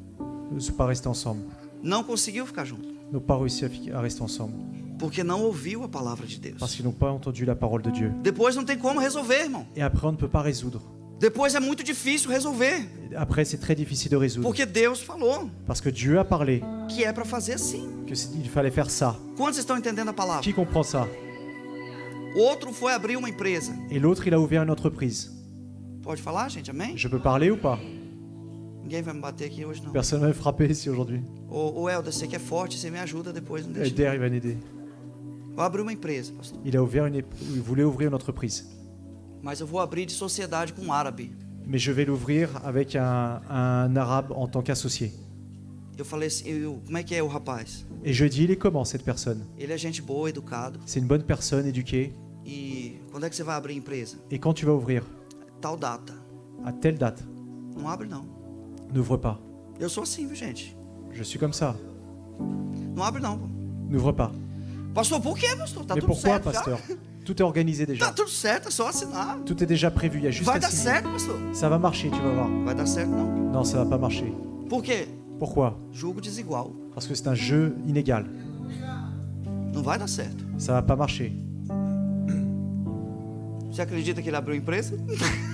Nous ne sommes pas restés ensemble. Não conseguiu ficar junto. Nous n'avons pas réussi à rester ensemble. Porque não ouviu a palavra de Parce Deus. qu'ils n'ont pas entendu la parole de Dieu. Depois não tem como resolver, irmão. Et après, on ne peut pas résoudre. Depois é muito difícil resolver. Et après, c'est très difficile de résoudre. Porque Deus falou Parce que Dieu a parlé que é para fazer assim. qu'il fallait faire ça. Quantos estão entendendo a palavra? Qui comprend ça? Outro foi abrir uma empresa. Et l'autre, il a ouvert une entreprise. Pode falar, gente? Amém? Je peux parler ou pas? Ninguém vai me bater aqui hoje, não. Personne ne va me frapper ici aujourd'hui. Ô Helder, você que é forte, você me ajuda depois, não deixa. Elder, il va m'aider. Vou abrir uma empresa, pastor. Il voulait ouvrir une entreprise. Mas eu vou abrir de sociedade com um árabe. Mais je vais l'ouvrir avec un arabe en tant qu'associé. Eu falei assim, como é que é o rapaz? Et je dis, il est comment cette personne? Ele é gente boa, educado. C'est une bonne personne, éduquée. E quando é que você vai abrir a empresa? Et quand tu vas ouvrir? Tal data. À telle date. Não abre, não. N'ouvre pas. Eu sou assim, viu, gente? Je suis comme ça. Não abre, não. Pô. N'ouvre pas. Pastor, por quê, pastor? Tá Mais tudo pourquoi, certo pasteur? já. Tout est organisé déjà. Tá tudo certo, é só assinar. Tout est déjà prévu. Il y a juste Vai à dar signer. certo, pastor. Ça va marcher, tu vas voir. Vai dar certo, não. Non, ça va pas marcher. Por quê? Pourquoi? Jogo desigual. Parce que c'est un jeu inégal. Não vai dar certo. Ça va pas marcher. Você acredita que ele abriu a empresa?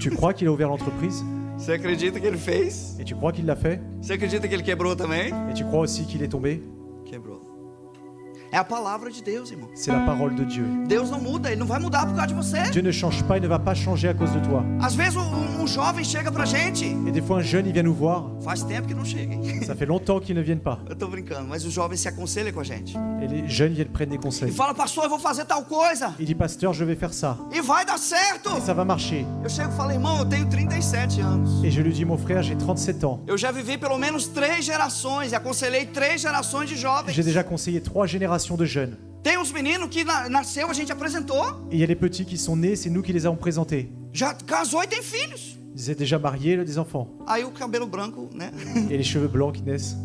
Tu crois qu'il a ouvert l'entreprise? Você acredita que ele fez? Et tu crois qu'il l'a fait? Você acredita que ele quebrou também? Et tu crois aussi qu'il est tombé? Quebrou. É a palavra de Deus, irmão. C'est la parole de Dieu. Deus não muda, ele não vai mudar por causa de você. Dieu ne change pas, il ne va pas changer à cause de toi. Às vezes um jovem chega pra gente. Et des fois, un jeune, il vient nous voir. Faz tempo que não chega, hein? Ça fait longtemps qu'ils ne viennent pas. Eu tô brincando, mas o jovem se aconselha com a gente. Et les jeunes viennent prendre des E conseils. fala, pastor, eu vou fazer tal coisa. Il dit, pasteur, je vais faire ça. E vai dar certo. Et ça va marcher. Eu chego e falo, irmão, eu tenho 37 anos. Et je lui dis, mon frère, j'ai 37 ans. Eu já vivi pelo menos 3 gerações e aconselhei 3 gerações de jovens. J'ai déjà conseillé 3 générations de jeunes. Tem uns meninos que nasceu, a gente apresentou. Et il y a des petits qui sont nés, c'est nous qui les avons présentés. Já casou e tem filhos. Ils étaient déjà mariés, des enfants. Aí o cabelo branco, né? Et les cheveux blancs qui naissent.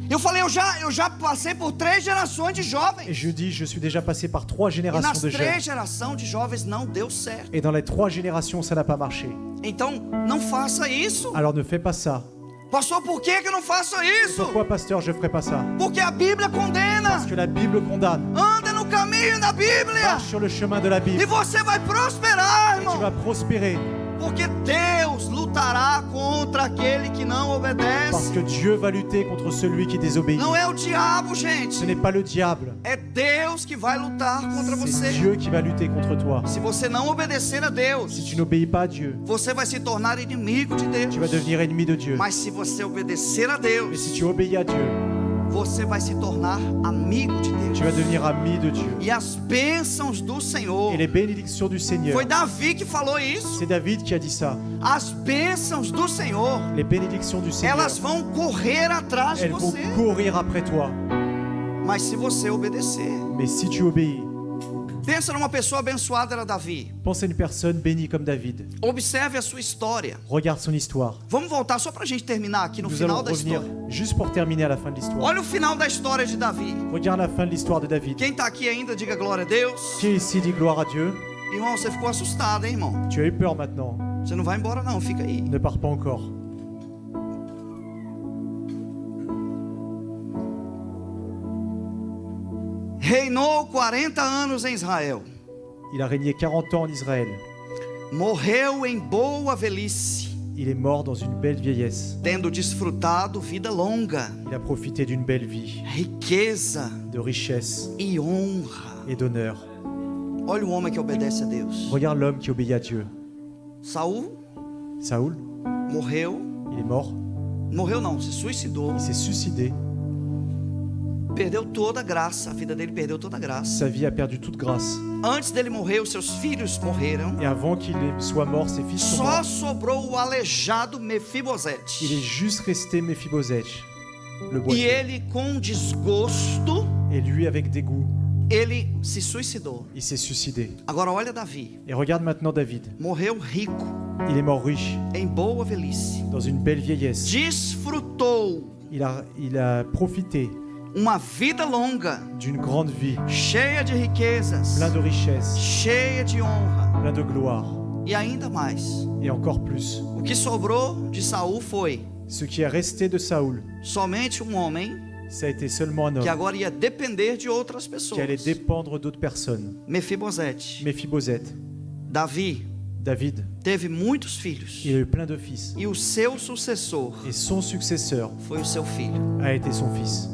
Eu falei, eu já passei por 3 gerações de Et jovens. je dis, je suis déjà passé par 3 E générations nas de 3 jeunes. gerações de jovens não deu certo. Et dans les 3 générations, ça n'a pas marché. Então, não faça isso. Alors ne fais pas ça. Pastor, por que eu não faço isso? Pourquoi, pasteur, je ne ferai pas ça? Porque a Bíblia condena. Parce que la Bible condamne. Anda no caminho da Bíblia. Marche sur le chemin de la E Bible. você vai prosperar, Et tu irmão. vas prospérer. porque Deus lutará contra aquele que não Parce obedece. que Dieu va lutter contre celui qui désobéit. Não é o diabo, gente. Ce n'est pas le diable, É Deus que vai lutar contra c'est você. Dieu qui va lutter contre toi. Se você não obedecer a Si Deus, tu n'obéis pas à Dieu, você vai se tornar inimigo de Deus. tu vas devenir ennemi de Dieu. Mas se você obedecer a Mais Deus, si tu obéis à Dieu, você vai se tornar amigo de tu vas Deus. devenir ami de Dieu. E as bênçãos do Senhor. Et les bénédictions du Seigneur, Foi Davi que falou isso. c'est David qui a dit ça. As bênçãos do Senhor, Les bénédictions du Seigneur, elas vão correr atrás de elles vont você. courir après toi. Mas se você obedecer. Mais si tu obéis, Pensa numa pessoa abençoada, era Davi. pense à une personne bénie comme David. Observe a sua história. Regarde son histoire. Vamos voltar só pra gente terminar aqui no Nous allons final da revenir história. juste pour terminer à la fin de l'histoire. Olha o final da história de Davi. Regarde la fin de l'histoire de David. Quem tá aqui ainda, diga glória a Deus. Qui ici dit gloire à Dieu? Irmão, você ficou assustado, hein, irmão? Tu as eu peur maintenant. Você não vai embora não, fica aí. Ne pars pas encore. Reinou 40 anos em Israel. Il a régné 40 ans en Israël. Morreu em boa velhice, Il est mort dans une belle vieillesse. tendo desfrutado vida longa, Il a profité d'une belle vie, riqueza de richesse e honra. et d'honneur. Olha o homem que obedece a Deus. Regarde l'homme qui obéit à Dieu. Saul Saoul, morreu. il est mort. Morreu não, se suicidou. Il s'est suicidé. Perdeu toda a graça, a vida dele perdeu toda a graça. Sa vie a perdu toute grâce. Antes dele morrer, os seus filhos morreram. Et avant qu'il soit mort, ses fils sont Só morts. sobrou o aleijado Mefibosete. Il est juste resté Méphiboseth, le E boiteux. ele, com desgosto, Et lui, avec dégoût, ele se suicidou. il s'est suicidé. Agora olha Davi. Et regarde maintenant David. Morreu rico, Il est mort riche, em boa velhice. dans une belle vieillesse. Desfrutou Il a profité uma vida longa, d'une grande vie, cheia de riquezas, plein de richesses, cheia de honra. plein de gloire. E ainda mais, Et encore plus. o que sobrou de Saul foi Ce qui est resté de Saoul, somente um homem ça a été seulement un que homme agora ia depender de outras qui allait pessoas. dépendre d'autres personnes. Mefibosete. Méphiboseth. Davi David, teve muitos filhos. il a eu plein de fils. E o seu sucessor Et son successeur foi o seu filho. a été son fils.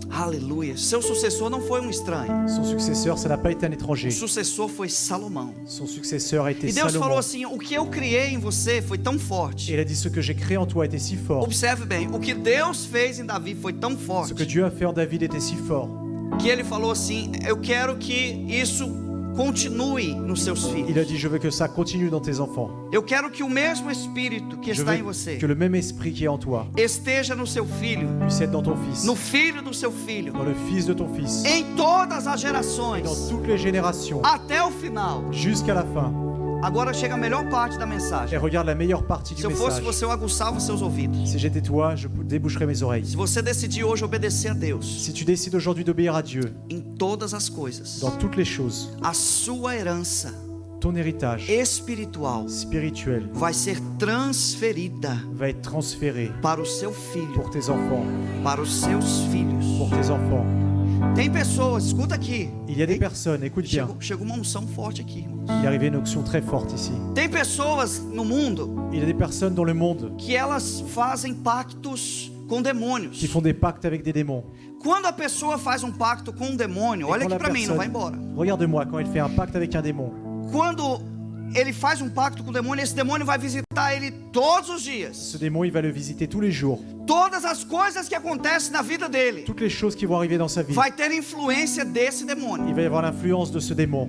Aleluia. Seu sucessor não foi um estranho. Son successeur, ça n'a pas été un O étranger. sucessor foi Salomão. Son successeur a été E Deus falou Salomon. assim: o que eu criei em você foi tão Et forte. il a dit, ce que j'ai créé en toi était si fort. Observe bem, o que Deus fez em Davi foi tão Ce que forte Dieu a fait en David était si fort que ele falou assim: eu quero que isso continue nos seus Il filhos. a dit, je veux que ça continue dans tes enfants. Eu quero que o mesmo espírito que Je está em veux você que le même esprit qui est en toi esteja no seu filho, puisse être dans ton fils, no filho do seu filho, dans le fils de ton fils, em todas as et gerações, dans toutes les générations, até o final. jusqu'à la fin. Agora chega a melhor parte da Et mensagem. regarde la meilleure partie du Se eu fosse message. você, eu aguçava os seus ouvidos. Si j'étais toi, je déboucherais mes oreilles. Se você decidir hoje obedecer a Deus Si tu décides aujourd'hui d'obéir à Dieu em todas as coisas, dans toutes les choses, a sua herança ton héritage espiritual spirituel vai ser transferida va être transféré para o seu filho, pour tes enfants, para os seus filhos. pour tes enfants. Tem pessoas, escuta aqui. Il y a des personnes, écoute bien, Chegou uma unção forte aqui, irmãos. il est arrivé une onction très forte ici. Tem pessoas no mundo Il y a des personnes dans le monde que elas fazem pactos com demônios. qui font des pactes avec des démons. Quando a pessoa faz um pacto com um demônio, Et olha quand aqui la para mim, não vai personne- embora. Regarde-moi, quand il fait un pacte avec un démon, Quando ele faz um pacto com o demônio, esse demônio vai visitar ele todos os dias. ce démon, il va le visiter tous les jours. Todas as coisas que acontecem na vida dele Toutes les choses qui vont arriver dans sa vie, vai ter influência desse demônio. il va y avoir l'influence de ce démon.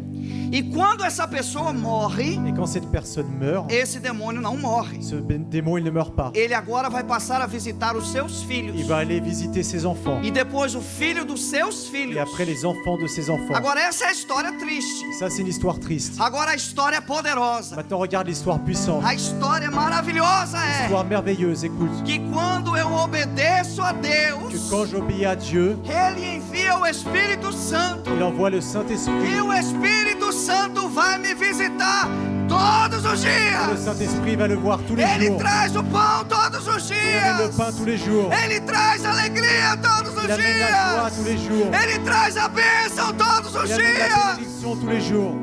E quando essa pessoa morre, Et quand cette personne meurt, esse demônio não morre. ce démon, il ne meurt pas. Ele agora vai passar a visitar os seus filhos. Il va aller visiter ses enfants. E depois o filho dos seus filhos. Et après, les enfants de ses enfants. Agora essa é a história triste. Ça, c'est une histoire triste. Agora a história é poderosa. Maintenant, regarde l'histoire puissante. A história maravilhosa é Histoire merveilleuse, écoute. que quando eu obedeço a Que Deus, quand j'obéis à Dieu, Ele envia o Espírito Santo. il envoie le Saint-Esprit. E o Espírito Santo vai me visitar todos os Et le dias. Saint-Esprit va le voir tous les Ele jours. traz o pão todos os Il amène le dias. pain tous les jours. Ele traz alegria todos os Il amène la joie dias. tous les jours. Ele traz a bênção todos os Il amène la dias. bénédiction tous les jours.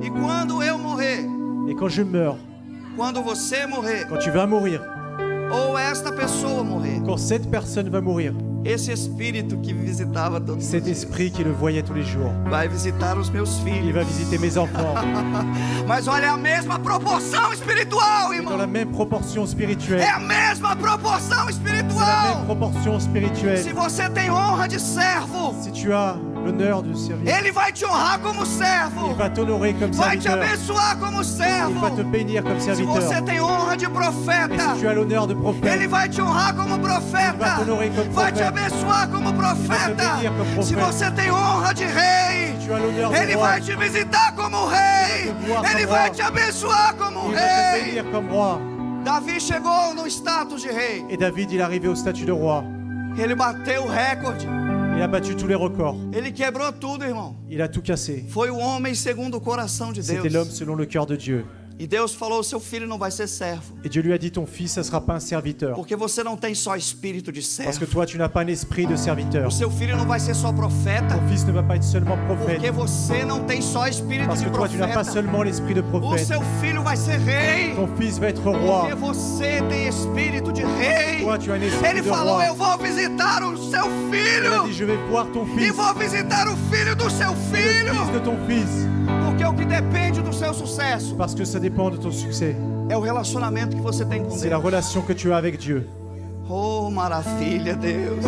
E quando eu morrer, Et quand je meurs, quando você morrer, quand tu vas mourir, ou esta pessoa morrer, quand cette personne va mourir, esse espírito que me visitava todos os cet dias esprit qui le voyait tous les jours, vai visitar os meus il filhos. va visiter mes enfants. Mas olha, a mesma proporção espiritual, Et dans irmão. la même proportion spirituelle. É a mesma proporção C'est la même espiritual. proportion Se spirituelle. você tem honra de servo, Si tu as l'honneur de servir, Ele vai te honrar como il servo, va t'honorer comme vai te serviteur. abençoar como Il servo. va te bénir comme Se você serviteur. tem honra de Et profeta, si tu as l'honneur de Ele prophète, vai te honrar como il profeta, va t'honorer comme vai te prophète. abençoar como profeta. bénir comme Se prophète. você tem honra de rei, Si tu as l'honneur de Ele roi, vai te visitar como rei, Ele vai te voir Ele como vai roi. te abençoar como il va te rei. bénir comme roi. Davi chegou no status de rei, Et David, il est arrivé au statut de roi. ele bateu o recorde, Il a battu tous les records. ele quebrou tudo, irmão. Il a tout cassé. Foi o homem segundo o coração de C'était l'homme Deus. selon le cœur de Dieu. E Deus falou: seu filho não vai ser servo, Et Dieu lui a dit, ton fils, ça ne sera pas un serviteur. porque você não tem só espírito de Parce que servo. toi, tu n'as pas un esprit de serviteur. O seu filho não vai ser só profeta, Ton fils ne va pas être seulement porque prophète. você não tem só espírito Parce de que toi, tu n'as pas profeta. seulement l'esprit de O prophète. seu filho vai ser rei, Ton fils va être porque roi. você tem espírito de rei. Toi, tu as un esprit Ele de falou: roi. eu vou visitar o seu Il a dit, filho je vais voir ton e fils. vou visitar o filho do seu Le fils filho, de ton fils. porque o que depende do seu sucesso Parce que ça dépend de ton succès. é o relacionamento que você tem com C'est la Deus. relation que tu as avec Dieu. Oh, maravilha, Deus.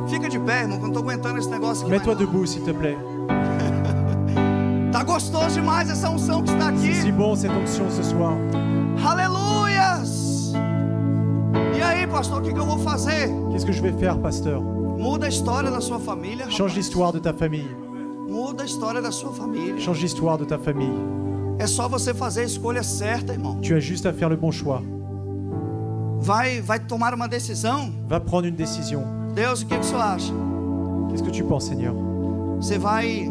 Fica de pé, irmão, que eu não tô aguentando esse negócio aqui. Mets-toi mais não. debout, s'il te plaît. Tá gostoso demais essa unção que está C'est si aqui. bon cette onction ce soir. Aleluias! E aí, pastor, o que eu vou fazer? Qu'est-ce que je vais faire, pasteur? Muda a história da sua família. Change rapaz. l'histoire de ta famille. Muda a história da sua família. Change l'histoire de ta famille. É só você fazer a escolha certa, irmão. Tu as juste à faire le bon choix. Vai tomar uma decisão. Va prendre une décision. Deus, o que o senhor acha? Qu'est-ce que tu penses, Seigneur? Você vai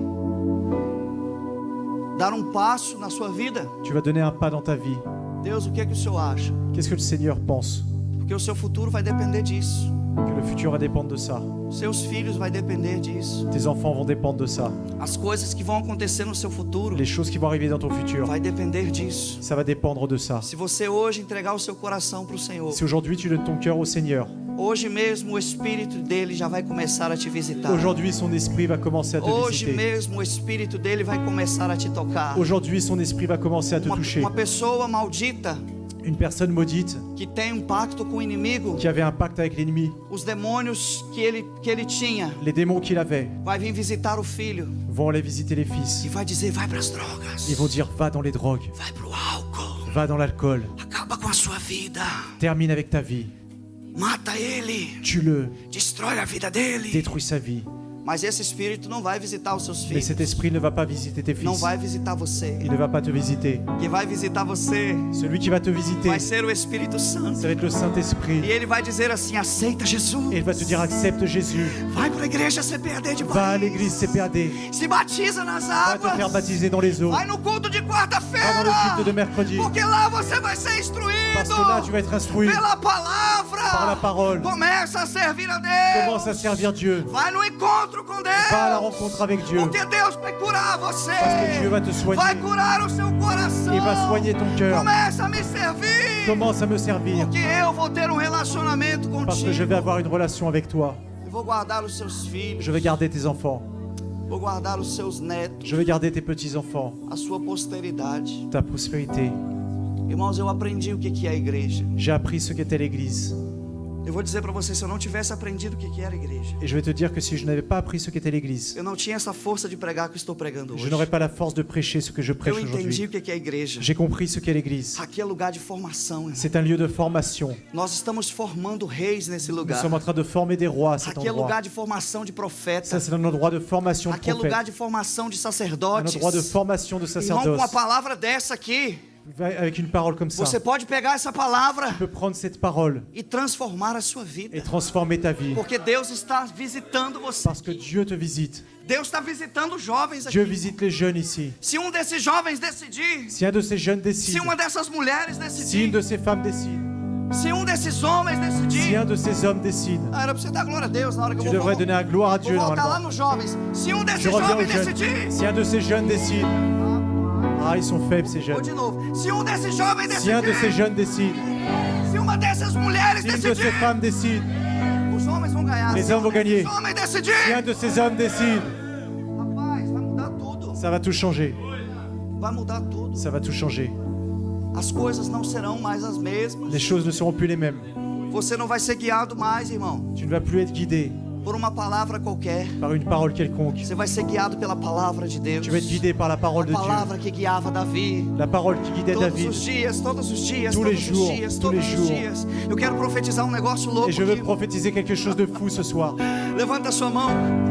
dar um passo na sua vida? Tu vas donner un pas dans ta vie. Deus, o que o senhor acha? Qu'est-ce que le Seigneur pense? Porque o seu futuro vai depender disso. Que le futur va dépendre de ça. Seus filhos vai depender disso. Tes enfants vont dépendre de ça. As coisas que vão acontecer no seu futuro Les choses qui vont arriver dans ton futur, vai depender disso. ça va dépendre de ça. Se você hoje entregar o seu coração para o Senhor, Si aujourd'hui tu donnes ton cœur au Seigneur, hoje mesmo o Espírito dele já vai começar a te visitar. aujourd'hui son esprit va commencer à te Hoje visiter. mesmo o Espírito dele vai começar a te tocar. Aujourd'hui son esprit va commencer à te toucher. Uma pessoa maldita Une personne maudite que tem um pacto com o inimigo, qui avait un pacte avec l'ennemi, os demônios que ele tinha, les démons qu'il avait, vai vir visitar o filho vont aller visiter les e fils. vai dizer: vai para as drogas, Ils vont dire va dans les drogues, vai para o álcool, va dans l'alcool, acaba com a sua vida, termine avec ta vie, mata ele, tue-le, destrói a vida dele. détruis sa vie. Mas esse espírito não vai visitar os seus Mais filhos, cet esprit ne va pas visiter tes não fils. vai visitar você. Il ne va pas te visiter. Quem vai visitar você Celui qui va te visiter, vai ser o Espírito Santo. ça va être le Saint-Esprit. E ele vai dizer assim: aceita Jesus. Et il va te dire accepte Jésus. Vai para a igreja CPAD de Va à Paris. l'église CPAD. Se batiza nas Va te faire águas. baptiser dans les eaux. Vai no culto de Va dans le quarta-feira. culte de mercredi. Porque lá você vai ser instruído Parce que là tu vas être instruit pela par la palavra. parole. Começa a servir a Deus. Commence à servir Dieu. Vai no encontro com Deus. Va à la rencontre avec Dieu. Porque Deus vai curar você. Parce que Dieu va te soigner. Vai curar o seu coração. Il va soigner ton cœur. Começa a me servir. Commence à me servir. Porque eu vou ter um relacionamento Parce que je vais contigo. avoir une relation avec toi. Eu vou guardar os seus filhos. Je vais garder tes enfants. Vou guardar os seus netos. Je vais garder tes petits-enfants. A sua posteridade. Ta prospérité. Irmãos, eu aprendi o que é a igreja. J'ai appris ce qu'était l'église. Eu vou dizer para você, se eu não tivesse aprendido o que era a igreja, Et je vais te dire que si je n'avais pas appris ce qu'était l'église, eu não tinha essa força de pregar que eu estou pregando je hoje. n'aurais pas la force de prêcher ce que je prêche Eu entendi aujourd'hui. o que é a igreja. J'ai compris ce qu'est l'église. Aqui é lugar de formação, irmão. C'est un lieu de formation. Nós estamos formando reis nesse Nous lugar. sommes en train de former des rois à cet Aqui é endroit. lugar de formação de Ça, profeta. c'est un endroit de formation de Aqui é lugar prophètes. de formação de Un sacerdotes. endroit de formation de Irmão, com sacerdoces. uma palavra dessa aqui, Avec une parole comme ça, você pode pegar essa palavra tu peux prendre cette parole e transformar a sua et vida. transformer ta vie. Porque Deus está visitando você. Parce que Dieu te visite. Deus está visitando os jovens Dieu aqui. visite les jeunes ici. Se um desses jovens decidir, Si un de ces jeunes se décide, uma dessas mulheres si une decidir, de ces femmes décide, se um desses homens si decidir, un de ces hommes décide, era pra você dar glória a Deus na hora que eu tu vou devrais donner la gloire à Dieu voltar lá normalement. nos jovens. Se um Je desses reviens aux jovens jeunes. decidir, Si un de ces jeunes décide, Ah, ils sont faibles ces Vou jeunes. de novo. Se um desses jovens Si un de ces decidir, jeunes décide, se uma dessas mulheres si une de ces decidir, femmes décide, os homens vão ganhar. les Se hommes vont gagner. os homens Si un decidir, de ces hommes décide, rapaz, vai mudar tudo. ça va tout changer. Vai mudar tudo. Ça va tout changer. As coisas não serão mais as mesmas. Les choses ne seront plus les mêmes. Você não vai ser guiado mais, irmão, Tu ne vas plus être guidé por uma palavra qualquer. par une parole quelconque. Você vai ser guiado pela palavra de Deus. Tu vas être guidé par la parole de A Dieu. palavra que guiava Davi. La parole qui guidait Todos David. os dias, todos os dias, Tous todos les os jours, dias, tous les todos os jours. dias. Eu quero profetizar um negócio louco Et je veux aqui. prophétiser quelque chose de fou ce soir. Levanta a sua mão.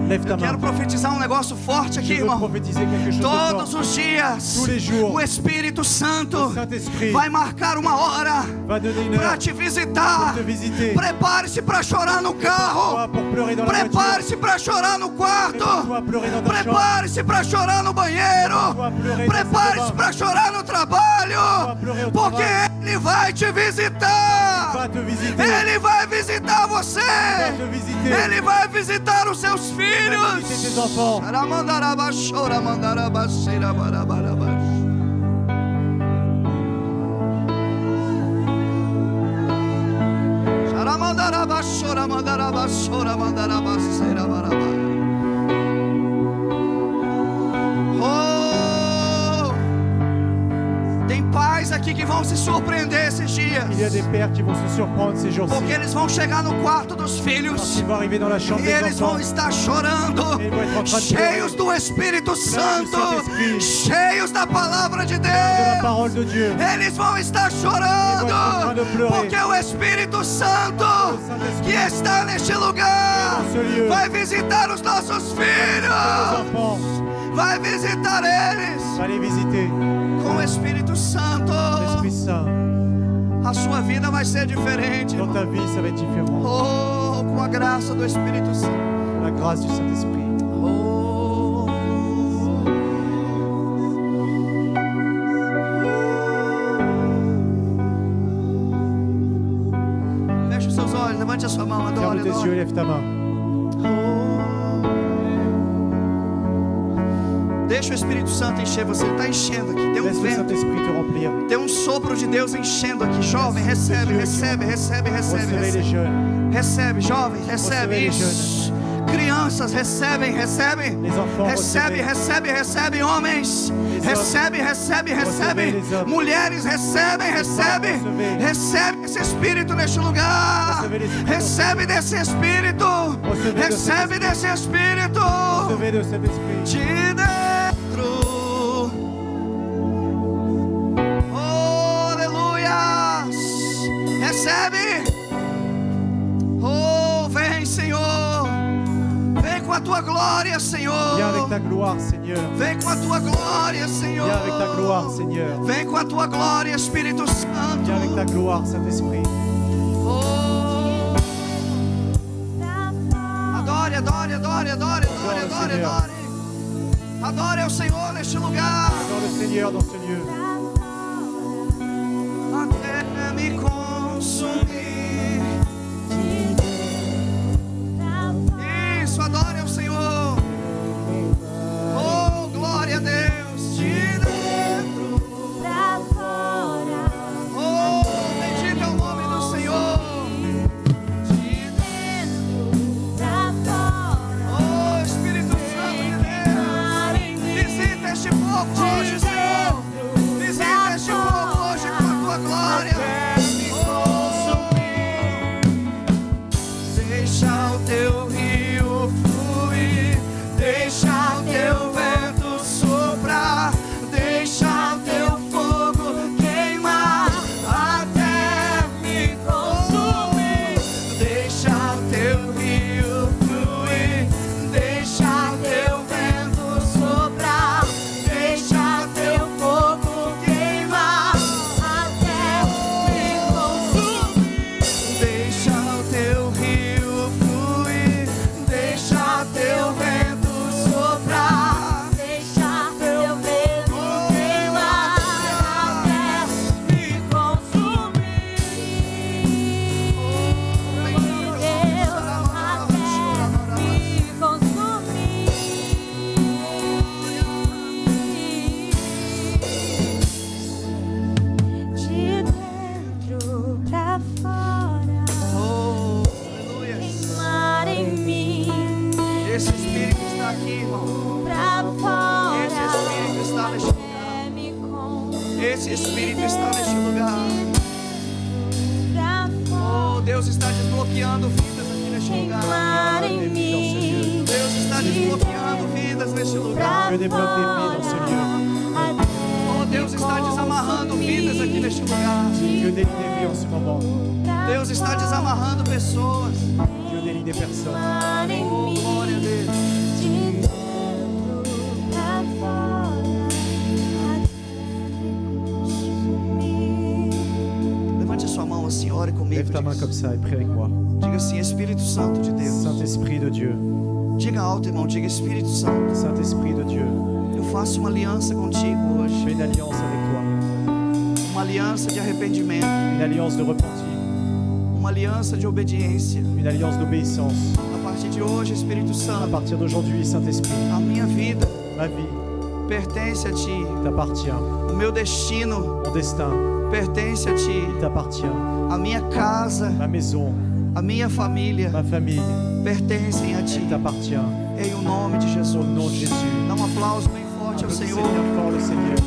Lève ta Eu quero main. profetizar um negócio forte aqui, Je veux irmão. prophétiser quelque chose de Todos fort. os dias, Tous les jours, o Espírito Santo le Saint-Esprit vai marcar uma hora va donner une para heure te pour visitar. te visiter. Prepare-se para chorar no carro. Prépare-toi pour pleurer dans la voiture. Prepare-se para chorar no quarto. Prépare-toi à pleurer dans ta chambre. Prepare-se para chorar no banheiro. Prépare-toi à pleurer dans Prepare-se ton para chorar no trabalho. pleurer au Porque travail. Ele vai te visitar. Va te visiter. Ele vai visitar você. Va te visiter. Ele vai visitar os seus Va filhos. visiter tes enfants. Xaramandaraba, choramandaraba, xerabarabaraba. Xaramandaraba, choramandaraba, choramandaraba, xerabaraba. Oh! Tem pais aqui que vão se surpreender esses dias. Il y a des pères qui vont se surprendre ces jours-ci. Porque eles vão chegar no quarto dos Parce filhos qu'ils vont arriver dans la chambre e des eles vão enfants. estar chorando, Eles vão entrar em cheios do Espírito Santo, Saint-Esprit. cheios da palavra de De la Deus. parole de Dieu. Eles vão estar Eles vão entrar chorando, de pleurer. porque o Espírito Santo Saint-Esprit que está neste lugar dans ce lieu. vai visitar os nossos Les filhos, enfants, vai visitar eles va les visiter. com o Espírito Santo. L'Esprit Saint, A sua vida vai ser diferente, dans ta vie, ça va être différent. oh, com a graça do Espírito Santo. La grâce du Saint-Esprit. Oh. Feche os seus olhos, levante a sua mão, adore, Ferme tes yeux, adore. lève ta main. Deixa o Espírito Santo encher você, ele está enchendo aqui. Tem um Laisse le vento, Saint-Esprit te remplir. tem um sopro de Deus enchendo aqui. Jovem, recebe, recebe, recebe, recebe, Recevez les recebe. jeunes. Recebe, jovens, recebe Recebei, isso. Crianças, recebem, recebem. Les enfants, Recebe, recebe, recebe, homens. Recebe, recebe, recebe. les hommes. Mulheres, recebem, recebe. recebei. Recebe esse Espírito neste lugar. Recebei esse Espírito. Recebe desse Espírito. Recebei desse Recebe desse Espírito. Recevez le Saint-Esprit. De dentro. Oh, aleluias. Recebe. Oh, vem, Senhor. Vem com a tua glória, Senhor. Viens avec ta gloire, Seigneur. Vem com a tua glória, Senhor. Viens avec ta gloire, Seigneur. Vem com a tua glória, Espírito Santo. Viens avec ta gloire, Saint-Esprit. Oh. Adore, adore, adore, adore, adore, Adore o adore, Senhor. adore. Adore ao Senhor neste lugar. Adore le Seigneur dans ce lieu. Até me consumir. Isso, adore ao Senhor. Oh, glória a Deus. De dentro. Oh, bendito é o nome do Senhor. De dentro. Oh, Espírito Santo de Deus. Visita este povo hoje, Senhor. Visita este povo hoje com a tua glória. Oh, esse Espírito está neste lugar. Oh, Deus está desbloqueando vidas aqui neste lugar. Deus está desbloqueando vidas neste lugar. Dieu débloque des vies dans ce lieu. Oh, Deus está desamarrando vidas aqui neste lugar. Dieu délie des vies en ce moment. Deus está desamarrando pessoas. Dieu délie des personnes. Oh, glória a Deus. Levante a sua mão assim, ore comigo. Lève ta main Diga comme ça et prie avec moi. assim, Espírito Santo de Deus. Saint-Esprit de Dieu. Diga alto, irmão, diga Espírito Santo. Saint-Esprit de Dieu. Eu faço uma aliança contigo Je hoje. fais une alliance avec toi. Uma aliança de arrependimento. Une alliance de repentir. Uma aliança de obediência. Une alliance d'obéissance. A partir de hoje, Espírito À Santo, partir d'aujourd'hui, Saint-Esprit, a minha vida ma vie pertence a Ti. t'appartient. O meu destino Mon destin pertence a Ti. t'appartient. A minha casa, Ma maison, a minha família ma famille pertencem a Ti. t'appartient. Em o nome de Jesus. Au nom de Jésus. Dá um aplauso bem forte ao Applaudissez Senhor. bien fort le Seigneur.